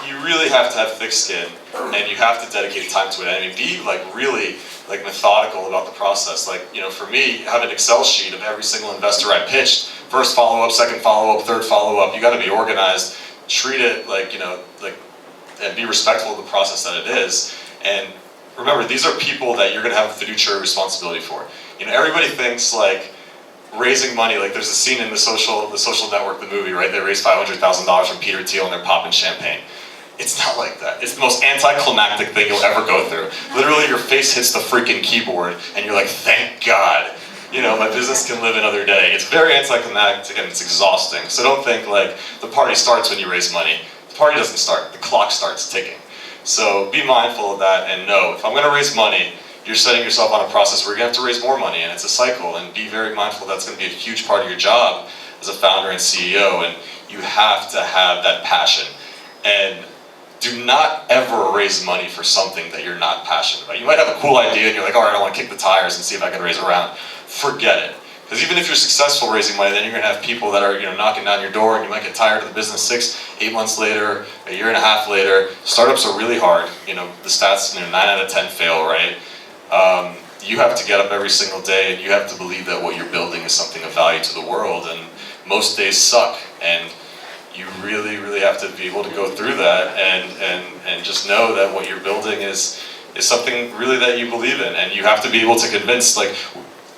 you really have to have thick skin, and you have to dedicate time to it. I mean, be really methodical about the process. For me, have an Excel sheet of every single investor I pitched. First follow-up, second follow-up, third follow-up. You got to be organized. Treat it and be respectful of the process that it is. And remember, these are people that you're going to have a fiduciary responsibility for. Everybody thinks raising money, there's a scene in the Social Network, the movie, right? They raised $500,000 from Peter Thiel and they're popping champagne. It's not like that. It's the most anticlimactic thing you'll ever go through. Literally, your face hits the freaking keyboard and you're like, thank God, my business can live another day. It's very anticlimactic and it's exhausting. So don't think the party starts when you raise money. The party doesn't start. The clock starts ticking. So be mindful of that and know, if I'm going to raise money, you're setting yourself on a process where you're going to have to raise more money, and it's a cycle, and be very mindful that's going to be a huge part of your job as a founder and CEO, and you have to have that passion. And do not ever raise money for something that you're not passionate about. You might have a cool idea and you're like, all right, I want to kick the tires and see if I can raise a round. Forget it. Because even if you're successful raising money, then you're going to have people that are knocking down your door, and you might get tired of the business 6, 8 months later, a year and a half later. Startups are really hard. The stats, 9 out of 10 fail, right? You have to get up every single day, and you have to believe that what you're building is something of value to the world, and most days suck, and you really, really have to be able to go through that and just know that what you're building is something really that you believe in, and you have to be able to convince,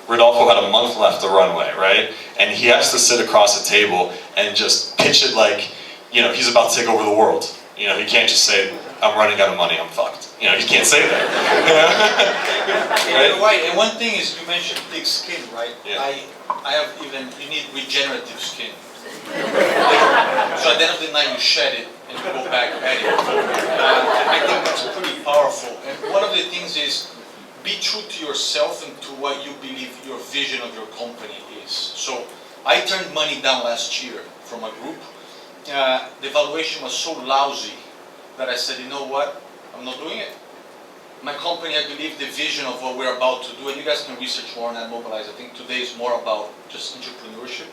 Rodolfo had a month left of runway, right? And he has to sit across a table and just pitch it he's about to take over the world. He can't just say, I'm running out of money, I'm fucked. He can't say that. Right? And one thing is, you mentioned thick skin, right? Yeah. I have you need regenerative skin. So at the end of the night, you shed it and you go back at it. I think that's pretty powerful. And one of the things is, be true to yourself and to what you believe your vision of your company is. So I turned money down last year from a group. The valuation was so lousy that I said, you know what, I'm not doing it. My company, I believe the vision of what we're about to do, and you guys can research more on that, Mobilize. I think today is more about just entrepreneurship.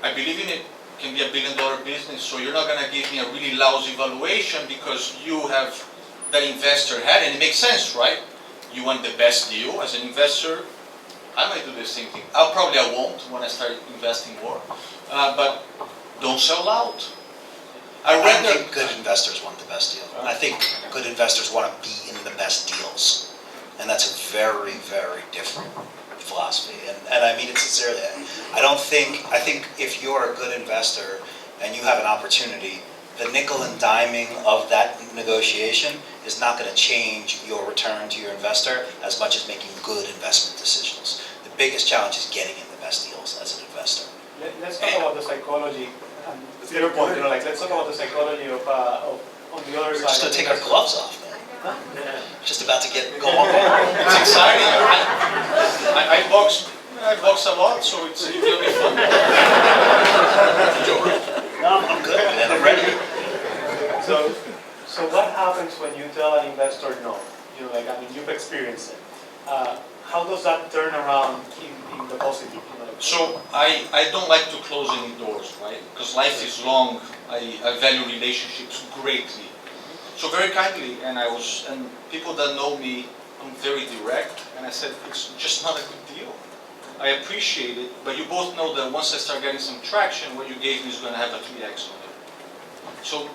I believe in it. Can be $1 billion business, so you're not going to give me a really lousy valuation because you have that investor had, and it makes sense, right? You want the best deal as an investor. I might do the same thing. I won't when I start investing more, but don't sell out. I don't think good investors want the best deal. I think good investors want to be in the best deals, and that's very, very different philosophy, and I mean it sincerely. I think if you're a good investor and you have an opportunity, the nickel and diming of that negotiation is not going to change your return to your investor as much as making good investment decisions. The biggest challenge is getting in the best deals as an investor. Let's talk about the psychology. To your point, like let's talk about the psychology of on the other We're side. just going to take our gloves off, man. Just about to go on. It's exciting. I box a lot, so it will be fun. No, I'm good, man. I'm ready. So what happens when you tell an investor no? Like, I mean, you've experienced it. How does that turn around in the positive? So I don't like to close any doors, right? Because life is long. I value relationships greatly. So very kindly, and people that know me, I'm very direct, and I said, it's just not a good deal. I appreciate it, but you both know that once I start getting some traction, what you gave me is going to have a 3x on it. So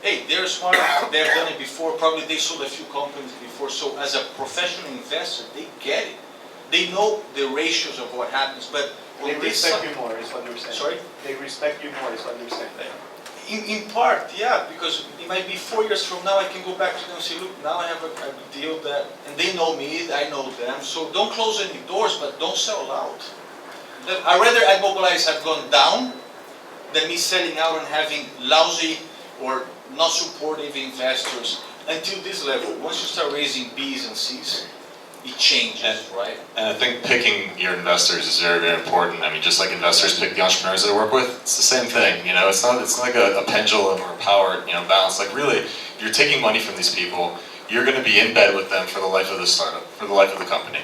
hey, they're smart, they've done it before, probably they sold a few companies before, so as a professional investor, they get it. They know the ratios of what happens, but they respect you more, is what you're saying. Sorry? They respect you more, is what you're saying. In part, yeah, because it might be 4 years from now, I can go back to them and say, look, now I have a deal that, and they know me, I know them, so don't close any doors, but don't sell out. I'd rather Immobilize have gone down than me selling out and having lousy or not supportive investors until this level. Once you start raising B's and C's, it changes, right? And I think picking your investors is very, very important. I mean, just like investors pick the entrepreneurs they work with, it's the same thing. It's not like a pendulum or a power, balance. Like really, if you're taking money from these people, you're going to be in bed with them for the life of the startup, for the life of the company.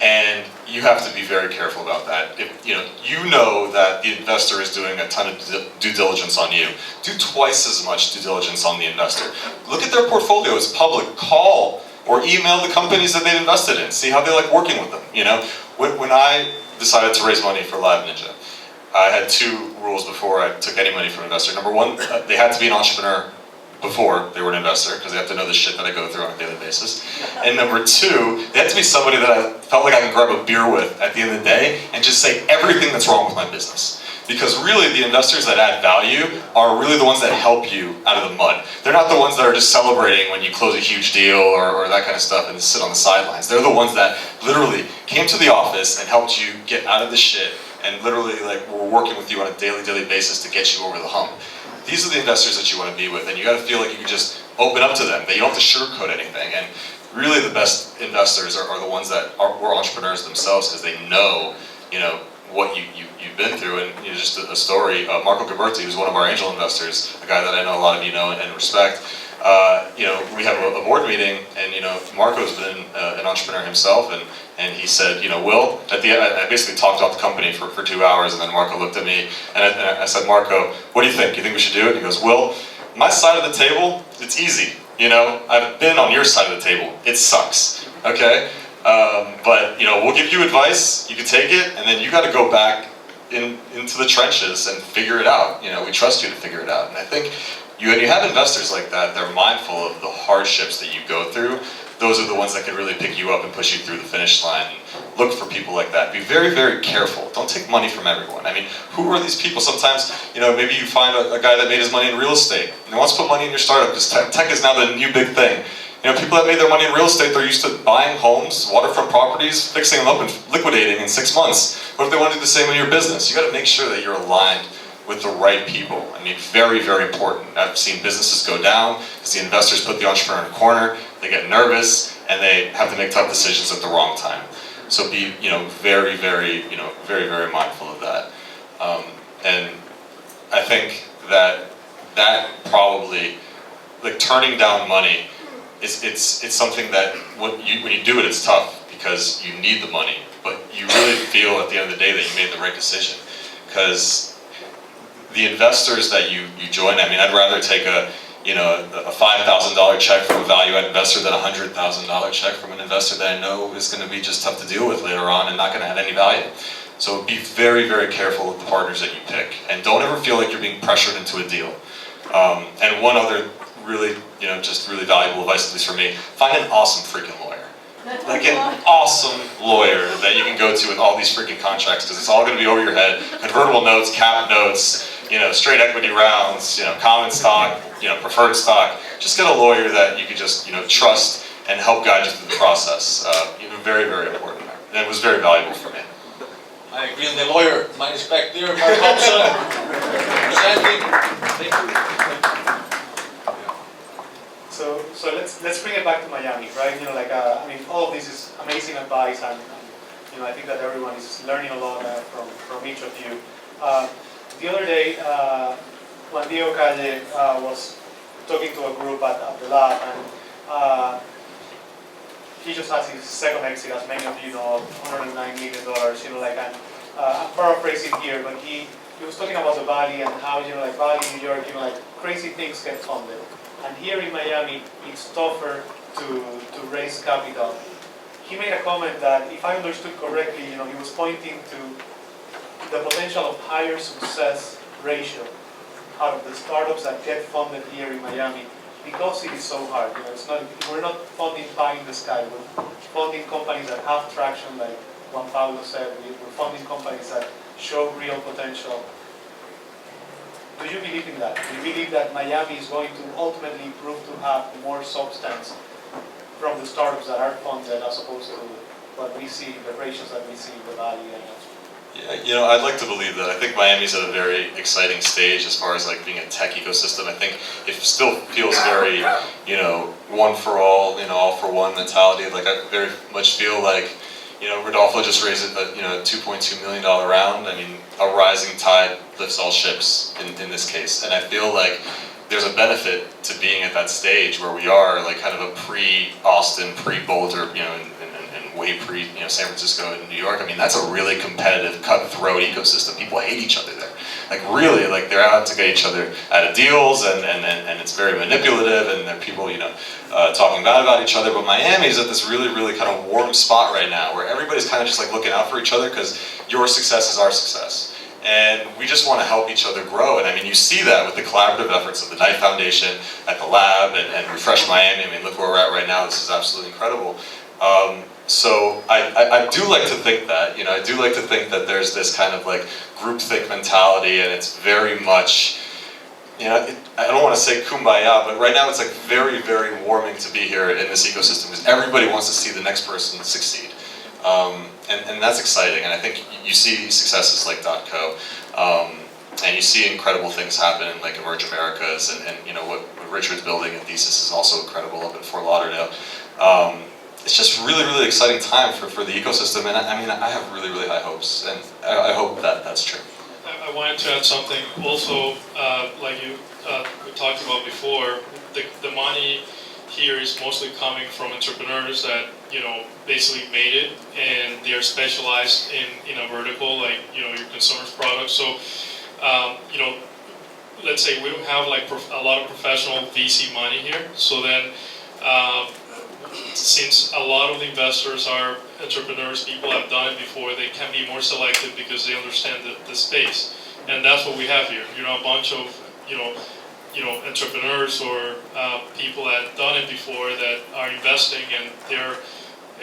And you have to be very careful about that. If you know that the investor is doing a ton of due diligence on you, do twice as much due diligence on the investor. Look at their portfolio, it's public. Call or email the companies that they've invested in. See how they like working with them. When I decided to raise money for Live Ninja, I had two rules before I took any money from an investor. Number one, they had to be an entrepreneur before they were an investor, because they have to know the shit that I go through on a daily basis. And number two, they had to be somebody that I felt like I can grab a beer with at the end of the day and just say everything that's wrong with my business. Because really, the investors that add value are really the ones that help you out of the mud. They're not the ones that are just celebrating when you close a huge deal or that kind of stuff and sit on the sidelines. They're the ones that literally came to the office and helped you get out of the shit and literally were working with you on a daily basis to get you over the hump. These are the investors that you want to be with, and you got to feel like you can just open up to them, that you don't have to sugarcoat anything. And really the best investors are the ones that were entrepreneurs themselves, because they know, what you've been through. And just a story, Marco Gabberti, who's one of our angel investors, a guy that I know a lot of you know and respect. We have a board meeting, and Marco's been an entrepreneur himself, and he said, Will, at the end, I basically talked about the company for 2 hours, and then Marco looked at me, and I said, Marco, what do you think? You think we should do it? And he goes, Will, my side of the table, it's easy. I've been on your side of the table. It sucks, okay? But we'll give you advice, you can take it, and then you got to go back into the trenches and figure it out. We trust you to figure it out. And I think when you have investors like that, they're mindful of the hardships that you go through. Those are the ones that can really pick you up and push you through the finish line. Look for people like that. Be very, very careful. Don't take money from everyone. I mean, who are these people? Sometimes, maybe you find a guy that made his money in real estate and wants to put money in your startup, because tech is now the new big thing. People that made their money in real estate, they're used to buying homes, waterfront properties, fixing them up and liquidating in 6 months. What if they want to do the same in your business? You got to make sure that you're aligned with the right people. I mean, very, very important. I've seen businesses go down because the investors put the entrepreneur in a corner, they get nervous, and they have to make tough decisions at the wrong time. So be, very, very, very, very mindful of that. And I think that probably, turning down money, it's something that when you do it, it's tough because you need the money, but you really feel at the end of the day that you made the right decision. Because the investors that you join, I mean, I'd rather take a $5,000 check from a value-add investor than a $100,000 check from an investor that I know is going to be just tough to deal with later on and not going to have any value. So be very, very careful with the partners that you pick, and don't ever feel like you're being pressured into a deal. And one other really, just really valuable advice, at least for me, find an awesome freaking lawyer. like an awesome lawyer that you can go to with all these freaking contracts, because it's all going to be over your head. Convertible notes, cap notes, straight equity rounds, common stock, preferred stock. Just get a lawyer that you can just, trust and help guide you through the process. Very, very important. And it was very valuable for me. I agree on the lawyer. My respect there, Mark Thompson. Presenting. Thank you. So let's bring it back to Miami, right? I mean, all of this is amazing advice, and I think that everyone is learning a lot from each of you. The other day, Juan Diego Calle was talking to a group at the lab, and he just has his second exit, as many of you know, $109 million. I'm paraphrasing here, but he was talking about the Valley and how, Valley, New York, crazy things get funded. And here in Miami, it's tougher to raise capital. He made a comment that, if I understood correctly, he was pointing to the potential of higher success ratio out of the startups that get funded here in Miami, because it is so hard. We're not funding pie in the sky. We're funding companies that have traction, like Juan Pablo said. We're funding companies that show real potential. Do you believe in that? Do you believe that Miami is going to ultimately prove to have more substance from the startups that are funded, as opposed to what we see, the ratios that we see in the Valley? Yeah, I'd like to believe that. I think Miami's at a very exciting stage as far as being a tech ecosystem. I think it still feels very, one for all for one mentality. I very much feel like, Rodolfo just raised a $2.2 million round. I mean, a rising tide lifts all ships in this case. And I feel like there's a benefit to being at that stage where we are, kind of a pre-Austin, pre-Boulder, and way pre, San Francisco and New York. I mean, that's a really competitive, cutthroat ecosystem. People hate each other there. Really, they're out to get each other out of deals, and it's very manipulative, and there are people, talking bad about each other. But Miami's at this really, really kind of warm spot right now, where everybody's kind of just looking out for each other, because your success is our success. And we just want to help each other grow. And I mean, you see that with the collaborative efforts of the Knight Foundation, at the lab, and RefreshMiami. I mean, look where we're at right now. This is absolutely incredible. So I do like to think that, I do like to think that there's this kind of groupthink mentality, and it's very much, I don't want to say kumbaya, but right now it's very, very warming to be here in this ecosystem, because everybody wants to see the next person succeed. And that's exciting, and I think you see successes like .co, and you see incredible things happen in Emerge Americas, and what Richard's building at Thesis is also incredible up in Fort Lauderdale. It's just really, really exciting time for the ecosystem, and I mean, I have really, really high hopes, and I hope that that's true. I wanted to add something also, like we talked about before, the money here is mostly coming from entrepreneurs that, basically made it, and they are specialized in a vertical, your consumer's products. So, let's say we don't have a lot of professional VC money here, so then, since a lot of the investors are entrepreneurs, people have done it before, they can be more selective because they understand the space. And that's what we have here. A bunch of, entrepreneurs or people that have done it before that are investing, and they're,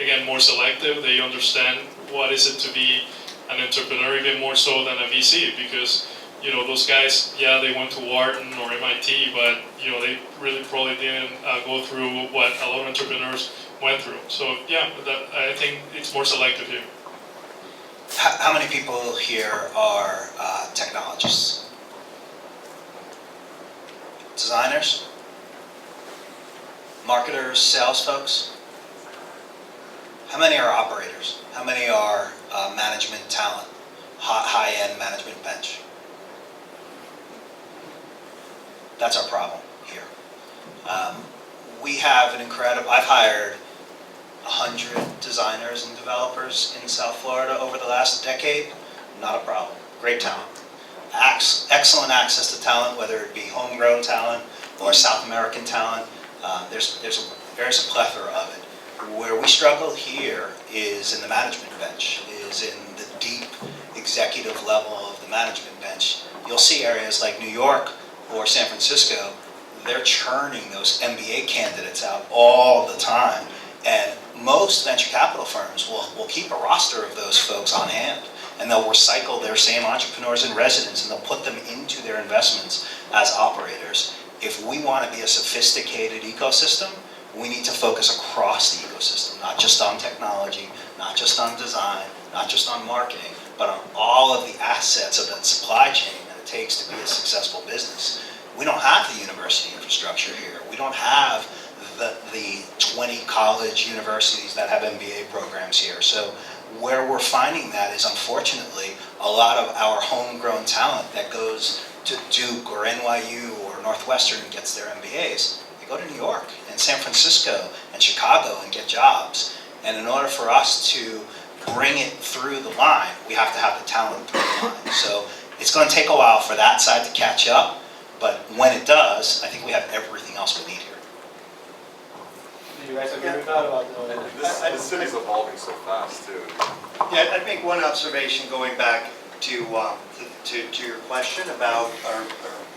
again, more selective. They understand what is it to be an entrepreneur, even more so than a VC, because those guys, yeah, they went to Wharton or MIT, but they really probably didn't go through what a lot of entrepreneurs went through. So yeah, I think it's more selective here. How many people here are technologists? Designers? Marketers, sales folks? How many are operators? How many are management talent, high-end management bench? That's our problem here. We have an incredible, I've hired 100 designers and developers in South Florida over the last decade. Not a problem. Great talent. Excellent access to talent, whether it be homegrown talent or South American talent. There's a plethora of it. Where we struggle here is in the management bench, is in the deep executive level of the management bench. You'll see areas like New York or San Francisco, they're churning those MBA candidates out all the time. And most venture capital firms will keep a roster of those folks on hand, and they'll recycle their same entrepreneurs in residence, and they'll put them into their investments as operators. If we want to be a sophisticated ecosystem, we need to focus across the ecosystem, not just on technology, not just on design, not just on marketing, but on all of the assets of that supply chain that it takes to be a successful business. We don't have the university infrastructure here. We don't have the 20 college universities that have MBA programs here. So where we're finding that is, unfortunately, a lot of our homegrown talent that goes to Duke or NYU or Northwestern and gets their MBAs, they go to New York and San Francisco and Chicago and get jobs. And in order for us to bring it through the line, we have to have the talent through the line. So it's going to take a while for that side to catch up, but when it does, I think we have everything else we need here. Do you guys agree with that about This city's evolving so fast too. Yeah, I'd make one observation going back to your question about, or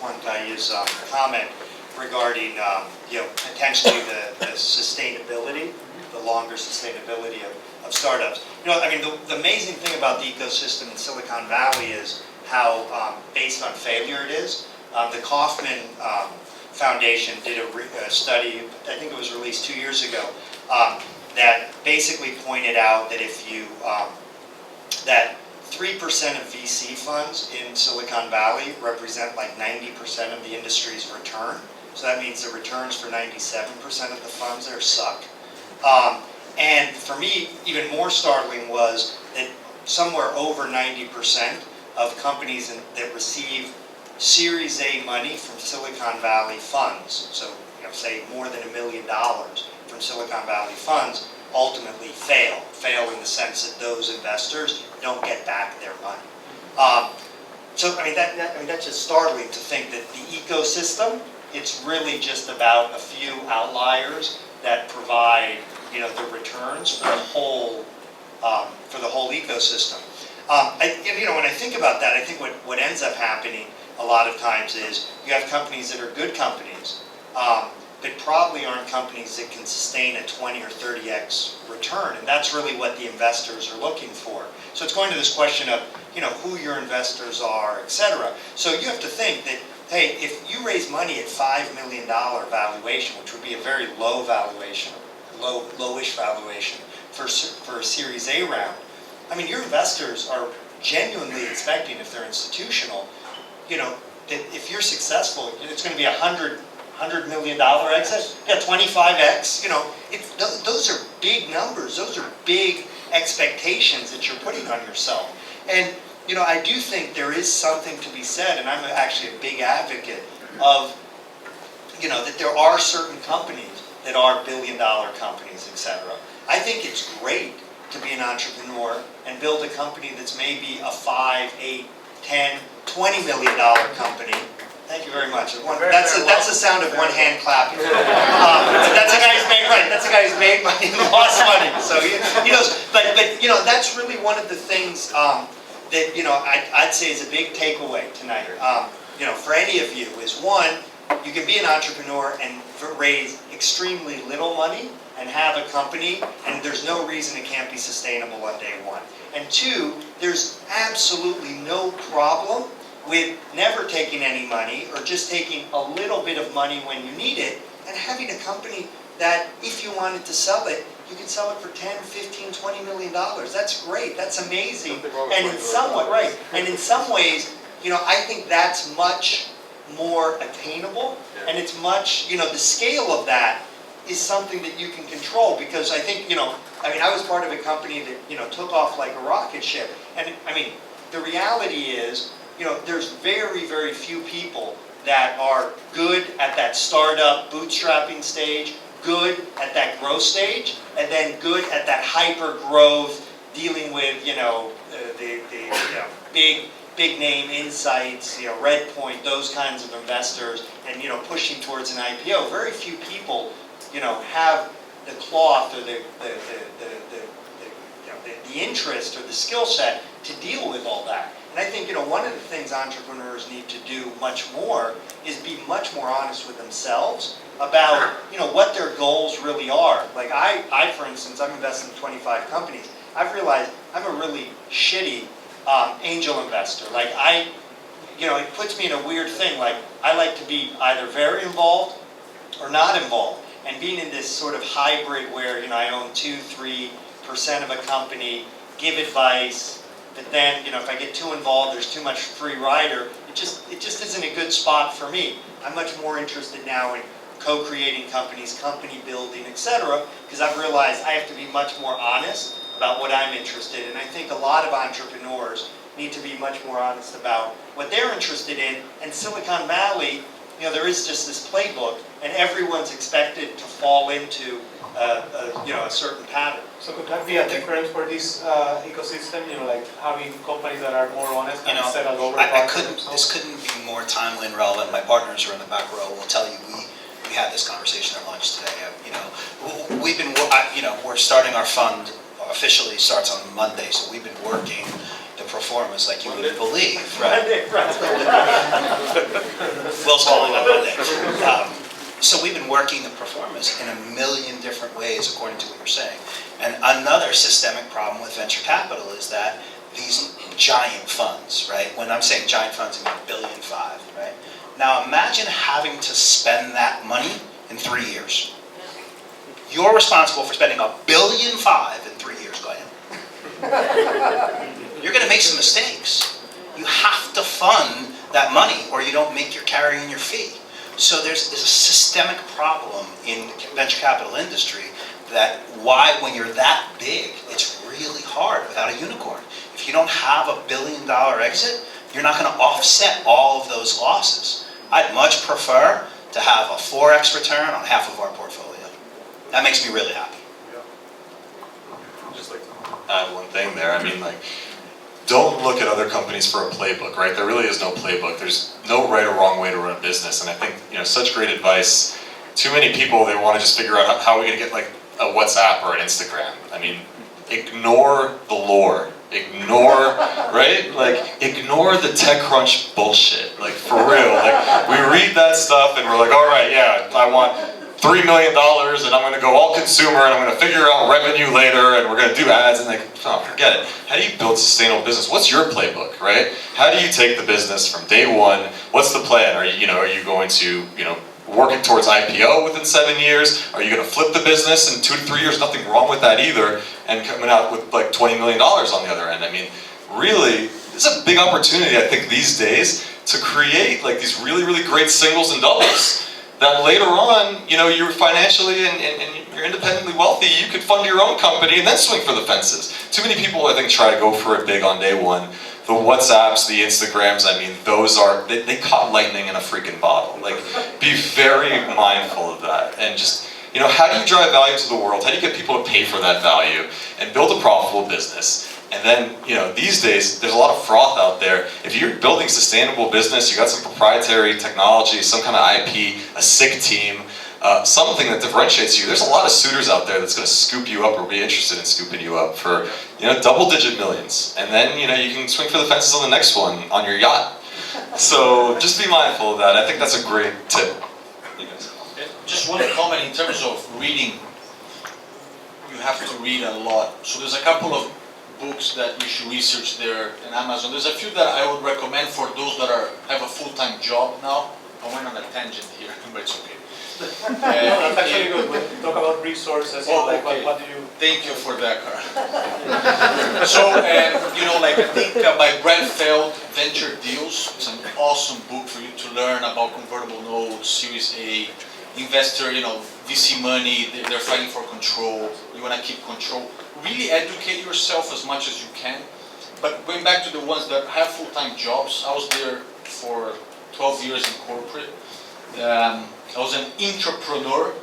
Juanita's comment regarding, potentially the sustainability, the longer sustainability of startups. I mean, the amazing thing about the ecosystem in Silicon Valley is how based on failure it is. The Kauffman Foundation did a study, I think it was released 2 years ago, that basically pointed out that if you, that 3% of VC funds in Silicon Valley represent like 90% of the industry's return. So that means the returns for 97% of the funds there suck. And for me, even more startling was that somewhere over 90% of companies that receive Series A money from Silicon Valley funds, so say more than $1 million from Silicon Valley funds, ultimately fail in the sense that those investors don't get back their money. So I mean that's just startling to think that the ecosystem, it's really just about a few outliers that provide the returns for the whole ecosystem. When I think about that, I think what ends up happening a lot of times is you have companies that are good companies, but probably aren't companies that can sustain a 20 or 30x return, and that's really what the investors are looking for. So it's going to this question of who your investors are, etc. So you have to think that, hey, if you raise money at $5 million valuation, which would be a very low valuation, lowish valuation for a Series A round, I mean, your investors are genuinely expecting, if they're institutional, that if you're successful, it's going to be $100 million exit. Yeah, 25x. Those are big numbers. Those are big expectations that you're putting on yourself. And I do think there is something to be said, and I'm actually a big advocate of, that there are certain companies that are billion-dollar companies, etc. I think it's great to be an entrepreneur and build a company that's maybe a $5, $8, $10, $20 million company. Thank you very much. That's the sound of one hand clapping. That's a guy who's made money and lost money. So he knows. But that's really one of the things that I'd say is a big takeaway tonight. For any of you is, one, you can be an entrepreneur and raise extremely little money and have a company, and there's no reason it can't be sustainable on day one. And two, there's absolutely no problem with never taking any money or just taking a little bit of money when you need it and having a company that, if you wanted to sell it, you could sell it for 10, 15, 20 million dollars. That's great. That's amazing. And in some ways, I think that's much more attainable, and it's much, the scale of that is something that you can control, because I think, I was part of a company that, took off like a rocket ship. And the reality is, there's very, very few people that are good at that startup bootstrapping stage, good at that growth stage, and then good at that hyper growth, dealing with, big name insights, Redpoint, those kinds of investors, and, pushing towards an IPO. Very few people, have the cloth or the interest or the skill set to deal with all that. And I think, one of the things entrepreneurs need to do much more is be much more honest with themselves about, what their goals really are. Like I for instance, I've invested in 25 companies. I've realized I'm a really shitty angel investor. Like it puts me in a weird thing. Like I like to be either very involved or not involved. And being in this sort of hybrid where, I own 2-3% of a company, give advice, but then, if I get too involved, there's too much free rider. It just isn't a good spot for me. I'm much more interested now in co-creating companies, company building, etc., because I've realized I have to be much more honest about what I'm interested in. I think a lot of entrepreneurs need to be much more honest about what they're interested in. And Silicon Valley, there is just this playbook, and everyone's expected to fall into a certain pattern. So could that be a difference for this ecosystem? Like having companies that are more honest and set a lower bar for themselves? This couldn't be more timely and relevant. My partners who are in the back row will tell you we had this conversation at lunch today. We've been, we're starting our fund. Officially starts on Monday, so we've been working the performance like you wouldn't believe. Right. Will's calling on Monday. So we've been working the performance in a million different ways, according to what you're saying. And another systemic problem with venture capital is that these giant funds, right? When I'm saying giant funds, I mean $1.5 billion, right? Now imagine having to spend that money in 3 years. You're responsible for spending $1.5 billion in 3 years, go ahead. You're going to make some mistakes. You have to fund that money or you don't make your carry and your fee. So there's a systemic problem in the venture capital industry that when you're that big, it's really hard without a unicorn. If you don't have $1 billion exit, you're not going to offset all of those losses. I'd much prefer to have a 4x return on half of our portfolio. That makes me really happy. Just like to add one thing there. I mean, don't look at other companies for a playbook, right? There really is no playbook. There's no right or wrong way to run a business. And I think, such great advice. Too many people, they want to just figure out how are we going to get a WhatsApp or an Instagram. I mean, ignore the lore. Ignore, right? Ignore the TechCrunch bullshit. For real. We read that stuff and we're like, all right, yeah, I want $3 million and I'm going to go all consumer and I'm going to figure out revenue later and we're going to do ads and forget it. How do you build sustainable business? What's your playbook, right? How do you take the business from day one? What's the plan? Are you going to, working towards IPO within 7 years? Are you going to flip the business in 2 to 3 years? Nothing wrong with that either. And coming out with $20 million on the other end. I mean, really, it's a big opportunity, I think, these days to create these really, really great singles and doubles. That later on, you're financially and you're independently wealthy, you could fund your own company and then swing for the fences. Too many people, I think, try to go for it big on day one. The WhatsApps, the Instagrams, I mean, those they caught lightning in a freaking bottle. Be very mindful of that. And just, how do you drive value to the world? How do you get people to pay for that value and build a profitable business? And then, these days, there's a lot of froth out there. If you're building sustainable business, you got some proprietary technology, some kind of IP, a sick team, something that differentiates you. There's a lot of suitors out there that's going to scoop you up or be interested in scooping you up for, double-digit millions. And then, you can swing for the fences on the next one on your yacht. So just be mindful of that. I think that's a great tip. Just one comment in terms of reading. You have to read a lot. So there's a couple of books that you should research there in Amazon. There's a few that I would recommend for those that have a full-time job now. I went on a tangent here, but it's okay. That's actually good. When you talk about resources, okay. what do you... Thank you for that, Carl. So, I think by Brad Feld, Venture Deals, it's an awesome book for you to learn about convertible notes, Series A, investor, VC money, they're fighting for control. You want to keep control. Really educate yourself as much as you can. But going back to the ones that have full-time jobs, I was there for 12 years in corporate. I was an entrepreneur,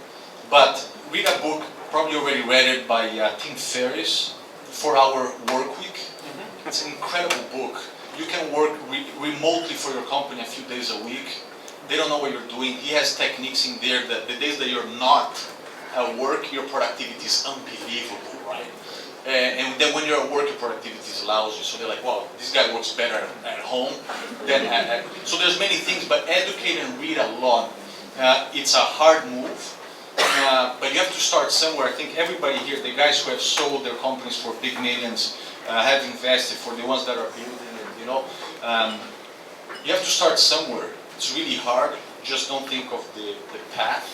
but read a book, probably already read it, by Tim Ferriss, 4-Hour Work Week. Mm-hmm. It's an incredible book. You can work remotely for your company a few days a week. They don't know what you're doing. He has techniques in there that the days that you're not at work, your productivity is unbelievable, right? And then when you're at work, your productivity is lousy. So they're like, wow, this guy works better at home than so there's many things, but educate and read a lot. It's a hard move, but you have to start somewhere. I think everybody here, the guys who have sold their companies for big millions, have invested, for the ones that are building it, you know, you have to start somewhere. It's really hard. Just don't think of the path.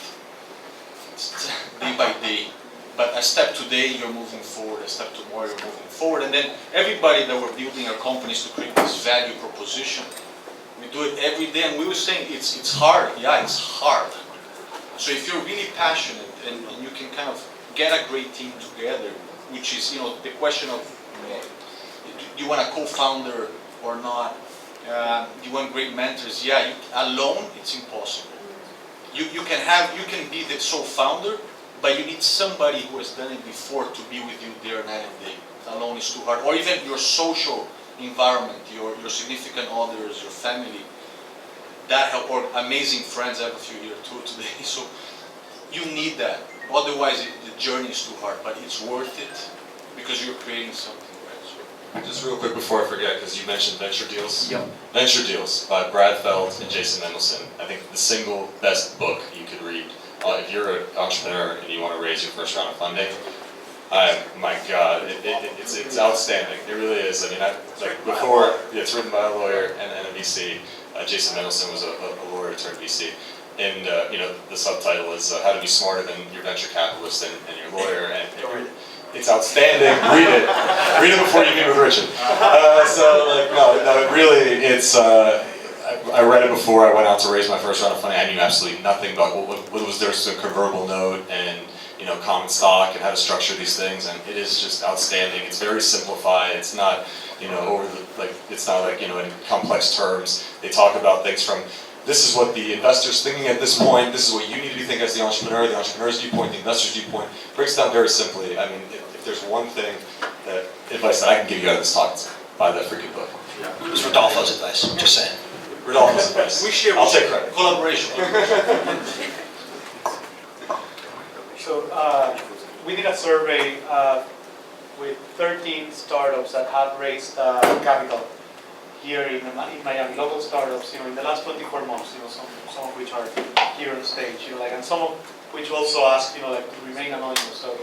It's day by day. But a step today, you're moving forward. A step tomorrow, you're moving forward. And then everybody that we're building our companies to create this value proposition, we do it every day. And we were saying it's hard. Yeah, it's hard. So if you're really passionate and you can kind of get a great team together, which is, you know, the question of, do you want a co-founder or not? Do you want great mentors? Yeah, alone, it's impossible. You can be the sole founder, but you need somebody who has done it before to be with you there night and day. Alone is too hard. Or even your social environment, your significant others, your family, that help, or amazing friends. I have a few here too today. So you need that. Otherwise, the journey is too hard, but it's worth it because you're creating something, right? So, Just real quick before I forget, because you mentioned Venture Deals. Yep. Venture Deals by Brad Feld and Jason Mendelsohn. I think the single best book you could read. If you're an entrepreneur and you want to raise your first round of funding, my God, it's outstanding. It really is. I mean, before, it's written by a lawyer and a VC. Jason Mendelsohn was a lawyer turned VC. And you know, the subtitle is How to Be Smarter Than Your Venture Capitalist and Your Lawyer. And it's outstanding. Read it. Read it before you meet with Richard. I read it before I went out to raise my first round of funding. I knew absolutely nothing about what was there, a convertible note and, you know, common stock and how to structure these things, and it is just outstanding. It's very simplified. It's not, you know, it's not like, you know, in complex terms. They talk about things from, this is what the investor's thinking at this point, this is what you need to be thinking as the entrepreneur's viewpoint, the investor's viewpoint. Breaks down very simply. I mean, if there's one thing, that advice that I can give you out of this talk, it's buy that freaking book. It was Rodolfo's advice, just saying. Rodolfo's advice. we share. I'll take credit. Collaboration. So we did a survey with 13 startups that have raised capital here in Miami, local startups, you know, in the last 24 months, you know, some of which are here on stage, you know, like, and some of which also ask, you know, like, to remain anonymous. So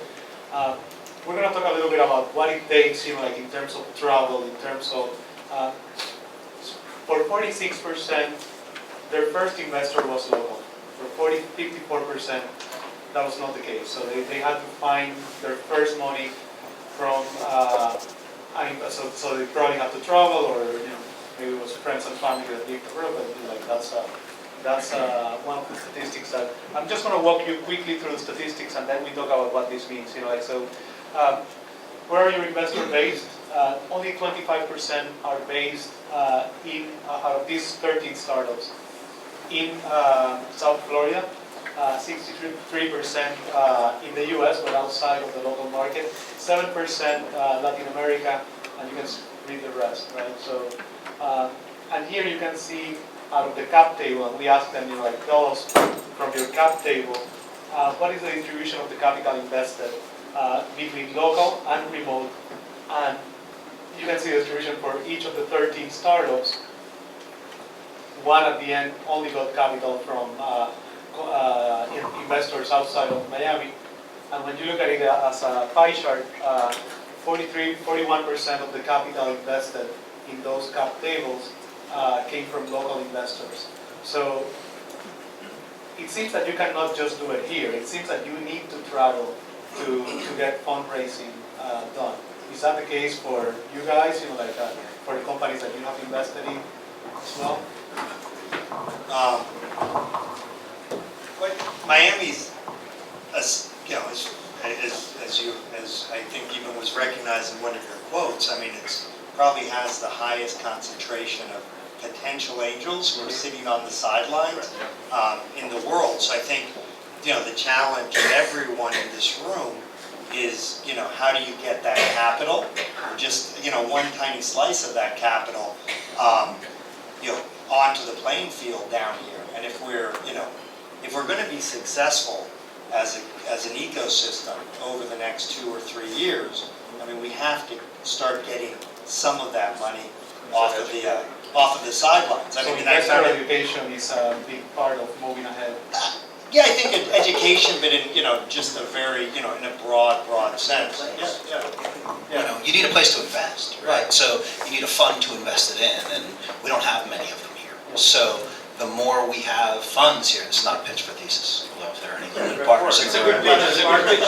we're going to talk a little bit about what it takes, you know, like, in terms of travel, in terms of, for 46%, their first investor was local. For 54%, that was not the case. So they had to find their first money from, so they probably have to travel, or, you know, maybe it was friends and family that lived abroad, but like that's one of the statistics that I'm just going to walk you quickly through the statistics, and then we talk about what this means. You know, like, so where are your investors based? Only 25% are based out of these 13 startups in South Florida. 63% in the US, but outside of the local market. 7% Latin America, and you can read the rest, right? So, and here you can see out of the cap table, and we asked them, you know, like, tell us from your cap table, what is the distribution of the capital invested between local and remote, and you can see the distribution for each of the 13 startups. One at the end only got capital from investors outside of Miami, and when you look at it as a pie chart, 41% of the capital invested in those cap tables came from local investors. So it seems that you cannot just do it here. It seems that you need to travel to get fundraising done. Is that the case for you guys? You know, like for the companies that you have invested in as well? But Miami's, as you know, as I think even was recognized in one of your quotes, I mean, it's probably has the highest concentration of potential angels who are sitting on the sidelines in the world. So I think, you know, the challenge of everyone in this room is, you know, how do you get that capital, or just, you know, one tiny slice of that capital, you know, onto the playing field down here. And if we're, you know, if we're going to be successful as an ecosystem over the next 2 or 3 years, I mean, we have to start getting some of that money off of the off of the sidelines. I So mean, that's investor not education is a big part of moving ahead. Yeah, I think education, but in, just a very, in a broad sense. Yeah. You know, you need a place to invest, right? So you need a fund to invest it in, and we don't have many of them here. So the more we have funds here, this is not a pitch for thesis, although if there are any limited partners. It's a good pitch, it's a good pitch.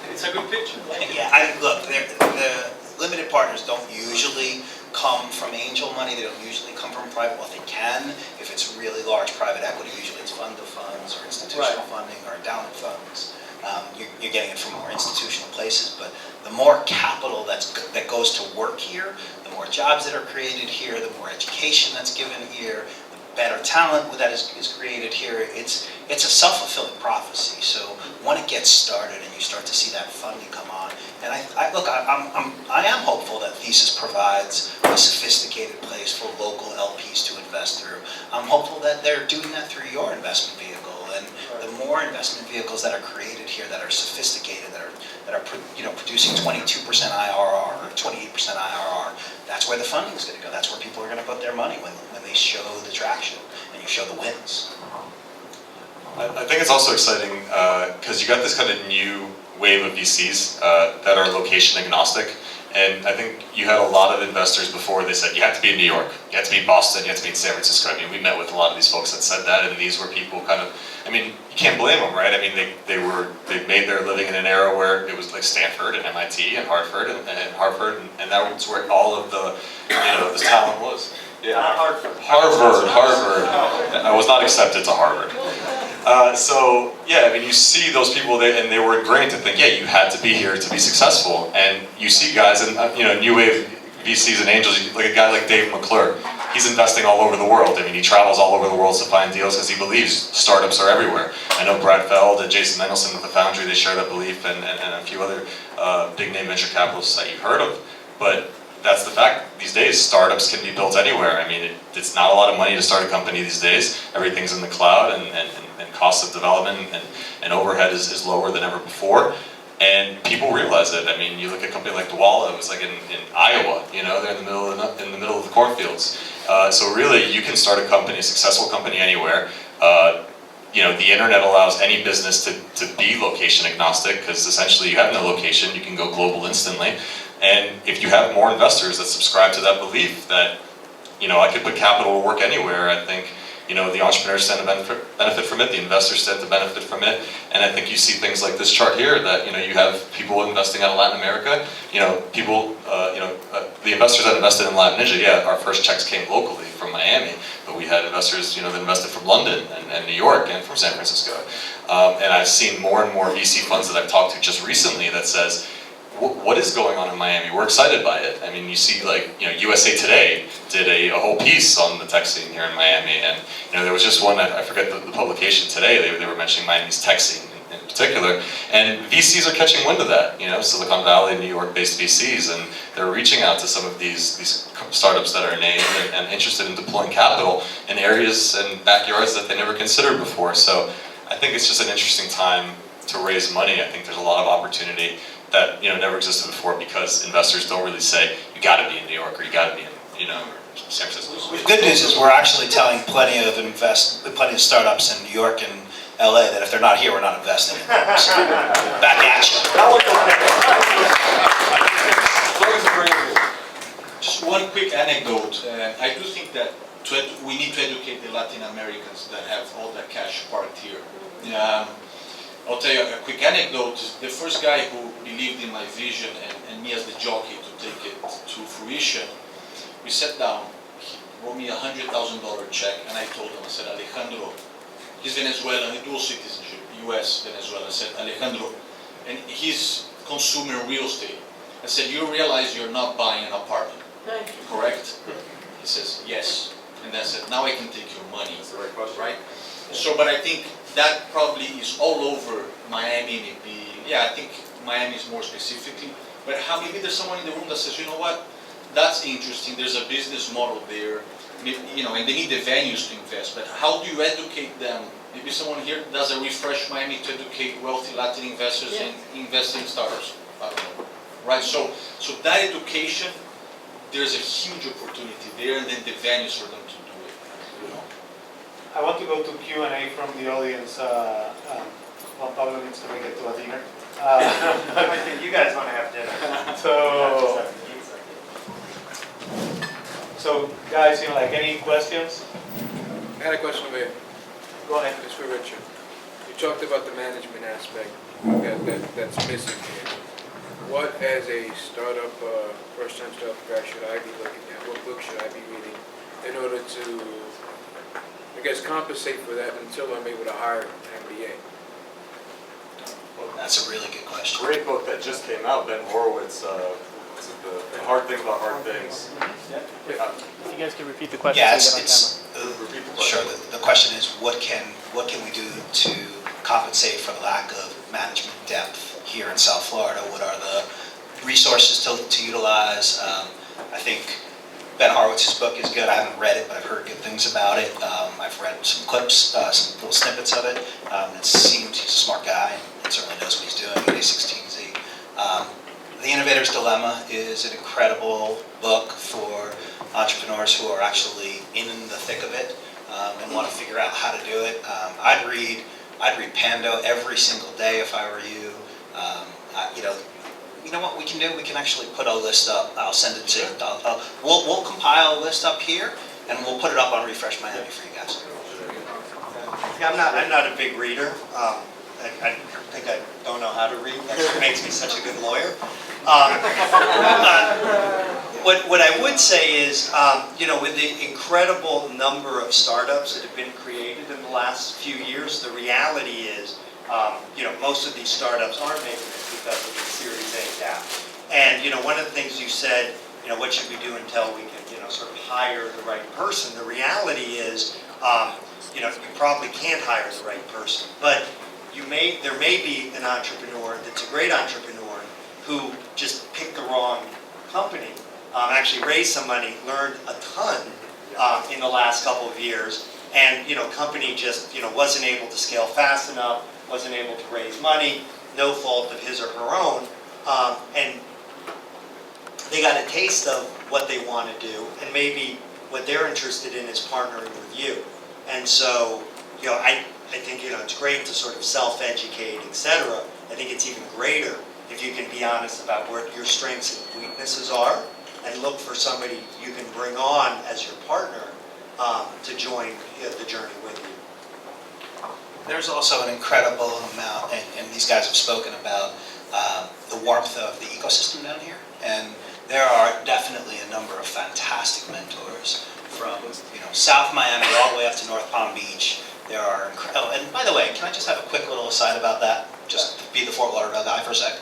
It's a good pitch. Yeah, look, the limited partners don't usually come from angel money, they don't usually come from private wealth. They can, if it's really large private equity, usually it's fund of funds or institutional funding or endowment funds. You're getting it from more institutional places, but the more capital that goes to work here, the more jobs that are created here, the more education that's given here, the better talent that is created here. It's a self-fulfilling prophecy. So when it gets started and you start to see that funding come on, and I am hopeful that Thesis provides a sophisticated place for local LPs to invest through. I'm hopeful that they're doing that through your investment vehicle, and the more investment vehicles that are created here that are sophisticated, that are producing 22% IRR or 28% IRR, that's where the funding's going to go. That's where people are going to put their money when they show the traction and you show the wins. I think it's also exciting because you got this kind of new wave of VCs that are location agnostic. And I think you had a lot of investors before, they said you have to be in New York, you have to be in Boston, you have to be in San Francisco. I mean, we met with a lot of these folks that said that, and these were people kind of, I mean, you can't blame them, right? I mean, they made their living in an era where it was like Stanford and MIT and Harvard and that was where all of the, the talent was. Yeah. Not Harvard. Harvard. I was not accepted to Harvard. So yeah, I mean, you see those people, and they were ingrained to think, yeah, you had to be here to be successful. And you see guys, and new wave VCs and angels, like a guy like Dave McClure, he's investing all over the world. I mean, he travels all over the world to find deals because he believes startups are everywhere. I know Brad Feld and Jason Mendelson with the Foundry, they share that belief, and a few other big name venture capitalists that you've heard of. But that's the fact. These days, startups can be built anywhere. I mean, it's not a lot of money to start a company these days. Everything's in the cloud, and cost of development and overhead is lower than ever before. And people realize it. I mean, you look at a company like Dwala, it was like in Iowa, they're in the middle of the cornfields. So really, you can start a company, a successful company anywhere. The internet allows any business to be location agnostic, because essentially you have no location, you can go global instantly. And if you have more investors that subscribe to that belief that, I could put capital to work anywhere, I think, the entrepreneurs stand to benefit from it, the investors stand to benefit from it, and I think you see things like this chart here that, you have people investing out of Latin America, the investors that invested in Latin Ninja, yeah, our first checks came locally from Miami, but we had investors, that invested from London and New York and from San Francisco. And I've seen more and more VC funds that I've talked to just recently that says, what is going on in Miami? We're excited by it. I mean, you see, USA Today did a whole piece on the tech scene here in Miami, and there was just one, I forget the publication today, they were mentioning Miami's tech scene in particular, and VCs are catching wind of that, Silicon Valley, New York-based VCs, and they're reaching out to some of these startups that are named and interested in deploying capital in areas and backyards that they never considered before. So I think it's just an interesting time to raise money. I think there's a lot of opportunity that never existed before, because investors don't really say you got to be in New York or you got to be in San Francisco. The good news is we're actually telling plenty of startups in New York and LA that if they're not here, we're not investing. So, back at you. Just one quick anecdote. I do think that we need to educate the Latin Americans that have all that cash parked here. I'll tell you a quick anecdote. The first guy who believed in my vision and me as the jockey to take it to fruition, we sat down, he wrote me $100,000 check, and I told him, I said, Alejandro, he's Venezuelan, dual citizenship, US, Venezuela. I said, Alejandro, and he's consumer real estate. I said, you realize you're not buying an apartment, correct? He says, yes. And I said, now I can take your money. That's the right question. Right? So, but I think that probably is all over Miami, maybe, yeah, I think Miami is more specifically, but maybe there's someone in the room that says, you know what, that's interesting, there's a business model there, and they need the venues to invest, but how do you educate them? Maybe someone here does a RefreshMiami to educate wealthy Latin investors in investing in startups, I don't know, right? So that education there's a huge opportunity there, and then the venues for them to do it, you know. I want to go to Q&A from the audience. Juan Pablo needs to make it to a dinner. I think you guys want to have dinner. So guys, like any questions? I had a question for you. Go ahead. It's for Richard. You talked about the management aspect that's missing here. What, as a startup, first-time startup guy, should I be looking at? What book should I be reading in order to, I guess, compensate for that until I'm able to hire an MBA? That's a really good question. Great book that just came out, Ben Horowitz, was it the Hard Thing About Hard Things. You guys can repeat the question. Yeah, so we get it's, on Repeat the question. sure, the question is, what can we do to compensate for the lack of management depth here in South Florida? What are the resources to utilize? I think Ben Horowitz's book is good. I haven't read it, but I've heard good things about it. I've read some clips, some little snippets of it. It seems he's a smart guy and certainly knows what he's doing at A16Z. The Innovator's Dilemma is an incredible book for entrepreneurs who are actually in the thick of it and want to figure out how to do it. I'd read Pando every single day if I were you. You know what we can do? We can actually put a list up. I'll send it to you. We'll compile a list up here and we'll put it up on Refresh Miami for you guys. Yeah, I'm not a big reader. I think I don't know how to read. That's what makes me such a good lawyer. What I would say is, with the incredible number of startups that have been created in the last few years, the reality is, most of these startups aren't making it because of the Series A gap. And, one of the things you said, what should we do until we can, sort of hire the right person? The reality is, you probably can't hire the right person, but there may be an entrepreneur that's a great entrepreneur who just picked the wrong company, actually raised some money, learned a ton in the last couple of years, and company just wasn't able to scale fast enough, wasn't able to raise money, no fault of his or her own, and they got a taste of what they want to do, and maybe what they're interested in is partnering with you. And so, I think it's great to sort of self-educate, etc. I think it's even greater if you can be honest about where your strengths and weaknesses are, and look for somebody you can bring on as your partner to join the journey with you. There's also an incredible amount, and these guys have spoken about the warmth of the ecosystem down here, and there are definitely a number of fantastic mentors from South Miami all the way up to North Palm Beach. There are and by the way, can I just have a quick little aside about that? Just be the Fort Lauderdale guy for a sec.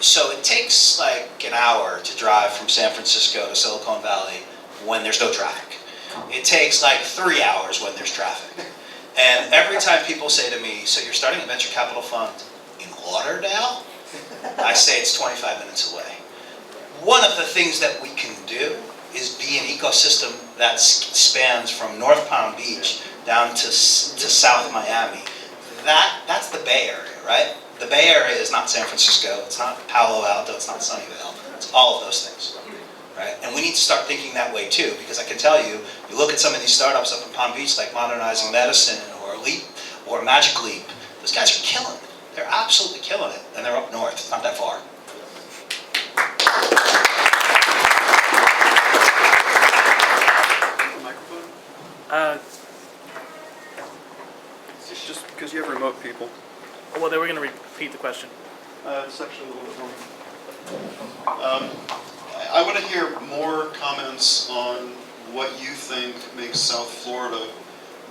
So it takes like an hour to drive from San Francisco to Silicon Valley when there's no traffic. It takes like 3 hours when there's traffic. And every time people say to me, so you're starting a venture capital fund in Lauderdale? I say it's 25 minutes away. One of the things that we can do is be an ecosystem that spans from North Palm Beach down to South Miami. That's the Bay Area, right? The Bay Area is not San Francisco, it's not Palo Alto, it's not Sunnyvale, it's all of those things, right? And we need to start thinking that way too, because I can tell you, you look at some of these startups up in Palm Beach like Modernizing Medicine or Leap or Magic Leap, those guys are killing it. They're absolutely killing it, and they're up north, it's not that far. Just because you have remote people. Well, they were going to repeat the question. It's actually a little bit more. I want to hear more comments on what you think makes South Florida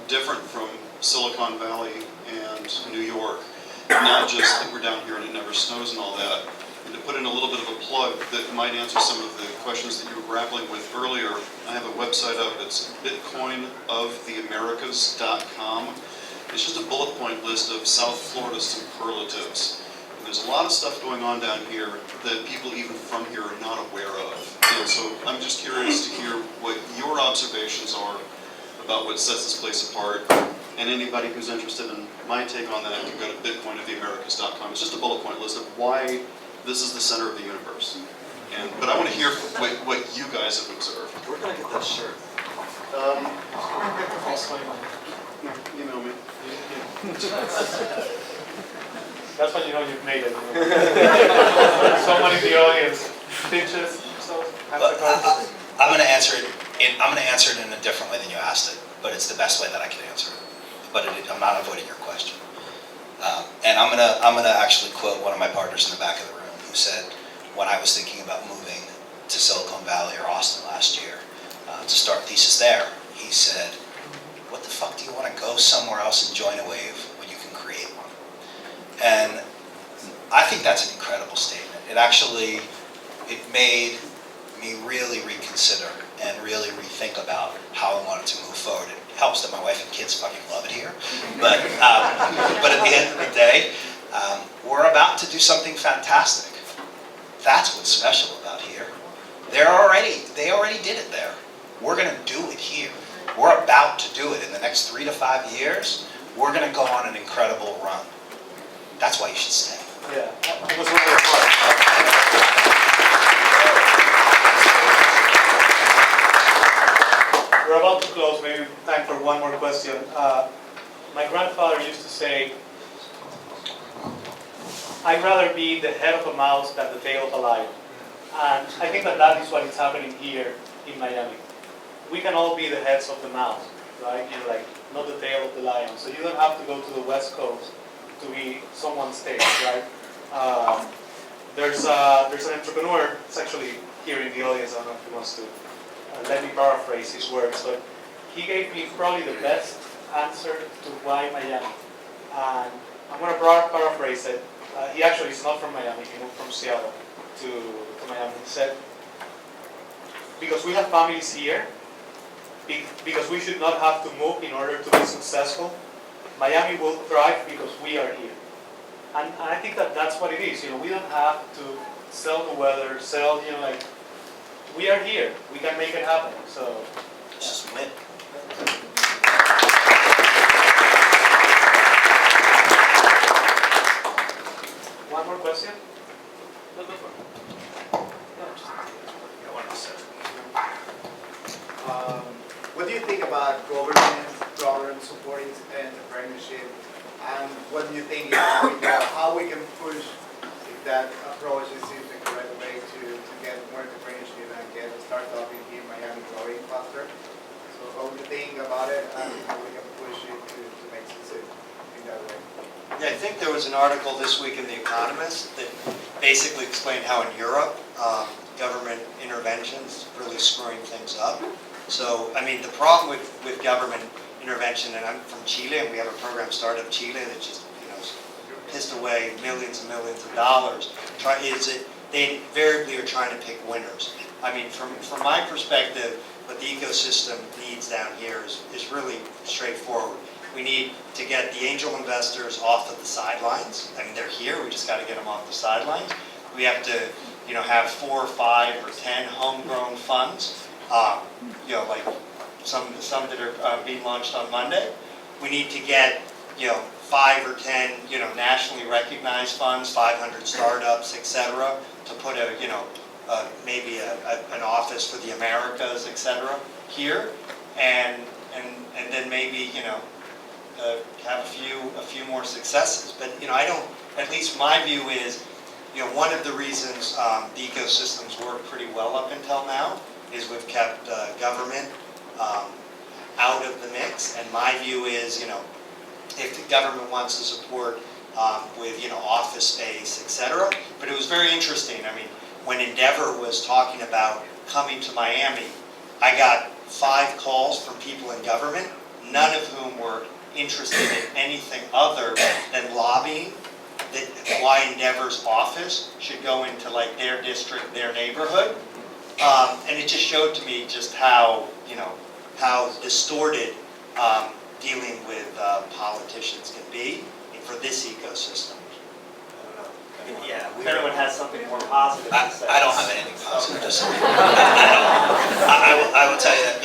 different from Silicon Valley and New York. Not just that we're down here and it never snows and all that. And to put in a little bit of a plug that might answer some of the questions that you were grappling with earlier, I have a website up. It's bitcoinoftheamericas.com. It's just a bullet point list of South Florida superlatives. And there's a lot of stuff going on down here that people even from here are not aware of. And so I'm just curious to hear what your observations are about what sets this place apart. And anybody who's interested in my take on that can go to bitcoinoftheamericas.com. It's just a bullet point list of why this is the center of the universe. And, but I want to hear what you guys have observed. We're gonna get that shirt. Email me. That's when you know you've made it. Someone in the audience pitches themselves. I'm going to answer it. I'm going to answer it in a different way than you asked it, but it's the best way that I can answer it. But I'm not avoiding your question. And I'm gonna actually quote one of my partners in the back of the room who said, when I was thinking about moving to Silicon Valley or Austin last year to start thesis there, he said, "What the fuck do you want to go somewhere else and join a wave when you can create one?" And I think that's an incredible statement. It made me really reconsider and really rethink about how I wanted to move forward. It helps that my wife and kids fucking love it here. But at the end of the day, we're about to do something fantastic. That's what's special about here. They already did it there. We're gonna do it here. We're about to do it in the next 3 to 5 years. We're gonna go on an incredible run. That's why you should stay. Yeah, it was really fun. We're about to close, maybe time for one more question. My grandfather used to say, "I'd rather be the head of a mouse than the tail of a lion." And I think that is what is happening here in Miami. We can all be the heads of the mouse, right? Like, not the tail of the lion. So you don't have to go to the West Coast to be someone's tail, right? There's an entrepreneur, it's actually here in the audience, I don't know if he wants to let me paraphrase his words, but he gave me probably the best answer to why Miami. And I'm going to paraphrase it. He actually is not from Miami, he moved from Seattle to Miami. He said, "Because we have families here, because we should not have to move in order to be successful, Miami will thrive because we are here." And I think that's what it is. We don't have to sell the weather, like, we are here. We can make it happen. So Just win. one more question? What do you think about government supporting entrepreneurship, and what do you think is how we can push if that approach is the correct way to get more entrepreneurship and get a startup in Miami growing faster? So what do you think about it, and how we can push it to make success in that way? Yeah, I think there was an article this week in The Economist that basically explained how in Europe, government interventions really screwing things up. So, I mean, the problem with government intervention, and I'm from Chile, and we have a program, Startup Chile, that just pissed away millions and millions of dollars, is that they invariably are trying to pick winners. I mean, from my perspective, what the ecosystem needs down here is really straightforward. We need to get the angel investors off of the sidelines. I mean, they're here, we just got to get them off the sidelines. We have to, have 4 or 5 or 10 homegrown funds. Like some that are being launched on Monday. We need to get 5 or 10 nationally recognized funds, 500 startups, etc., to put maybe an office for the Americas, etc., here, and then maybe have a few more successes. But I don't. At least my view is one of the reasons the ecosystems work pretty well up until now is we've kept government out of the mix, and my view is, if the government wants to support with, office space, etc. But it was very interesting. I mean, when Endeavor was talking about coming to Miami, I got 5 calls from people in government, none of whom were interested in anything other than lobbying that why Endeavor's office should go into like their district, their neighborhood. And it just showed to me just how, how distorted dealing with politicians can be for this ecosystem. I don't know. Yeah, If anyone has something more positive to say. I don't have anything positive to say. I will tell you that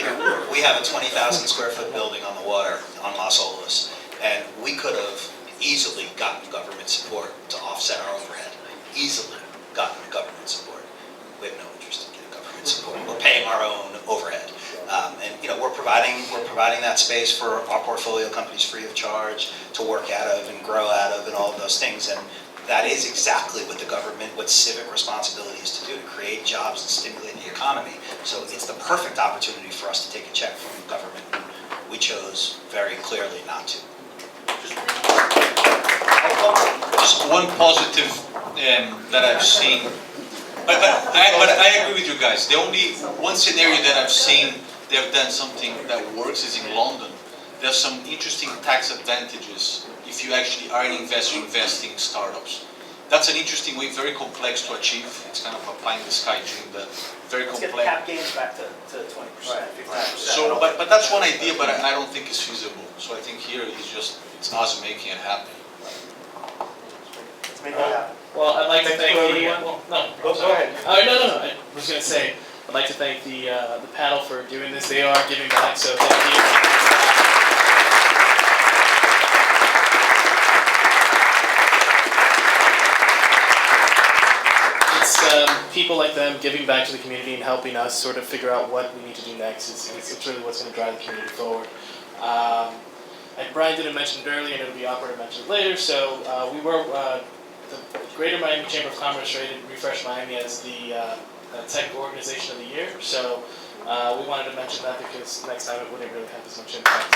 we have a 20,000 square foot building on the water on Las Olas, and we could have easily gotten government support to offset our overhead. Easily gotten government support. We have no interest in getting government support. We're paying our own overhead. And we're providing that space for our portfolio companies free of charge to work out of and grow out of and all of those things. And that is exactly what the government, what civic responsibility is to do, to create jobs and stimulate the economy. So it's the perfect opportunity for us to take a check from government. We chose very clearly not to. Just one positive that I've seen, but I agree with you guys. The only one scenario that I've seen they've done something that works is in London. There's some interesting tax advantages if you actually are an investor investing in startups. That's an interesting way, very complex to achieve. It's kind of a pie in the sky dream, but very Let's complex. get cap gains back to 20%, 15%. So, but that's one idea, but I don't think it's feasible. So I think here it's us making it happen. Let's make it happen. Well, I'd like to Thanks thank for the, everyone. no. Go ahead. No. I was going to say, I'd like to thank the panel for doing this. They are giving back, so thank you. It's people like them giving back to the community and helping us sort of figure out what we need to do next. It's really what's going to drive the community forward. And Brian didn't mention it earlier, and it'll be awkward to mention it later. So we were the Greater Miami Chamber of Commerce rated Refresh Miami as the Tech Organization of the Year. So we wanted to mention that because next time it wouldn't really have as much impact.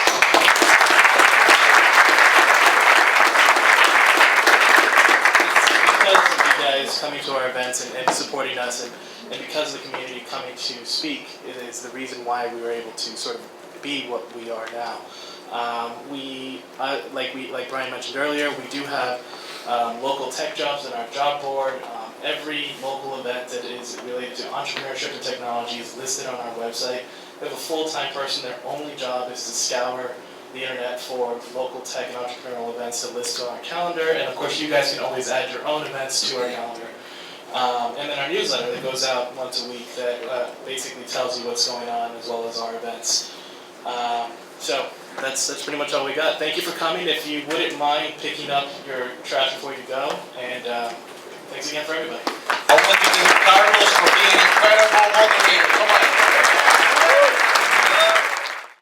Because of you guys coming to our events and supporting us, and because of the community coming to speak, it is the reason why we were able to sort of be what we are now. Like Brian mentioned earlier, we do have local tech jobs in our job board. Every local event that is related to entrepreneurship and technology is listed on our website. We have a full-time person, their only job is to scour the internet for local tech and entrepreneurial events to list on our calendar. And of course, you guys can always add your own events to our calendar. And then our newsletter that goes out once a week that basically tells you what's going on as well as our events. So that's pretty much all we got. Thank you for coming. If you wouldn't mind picking up your trash before you go, and thanks again for everybody. I want to thank Carlos for being an incredible moderator. Come on.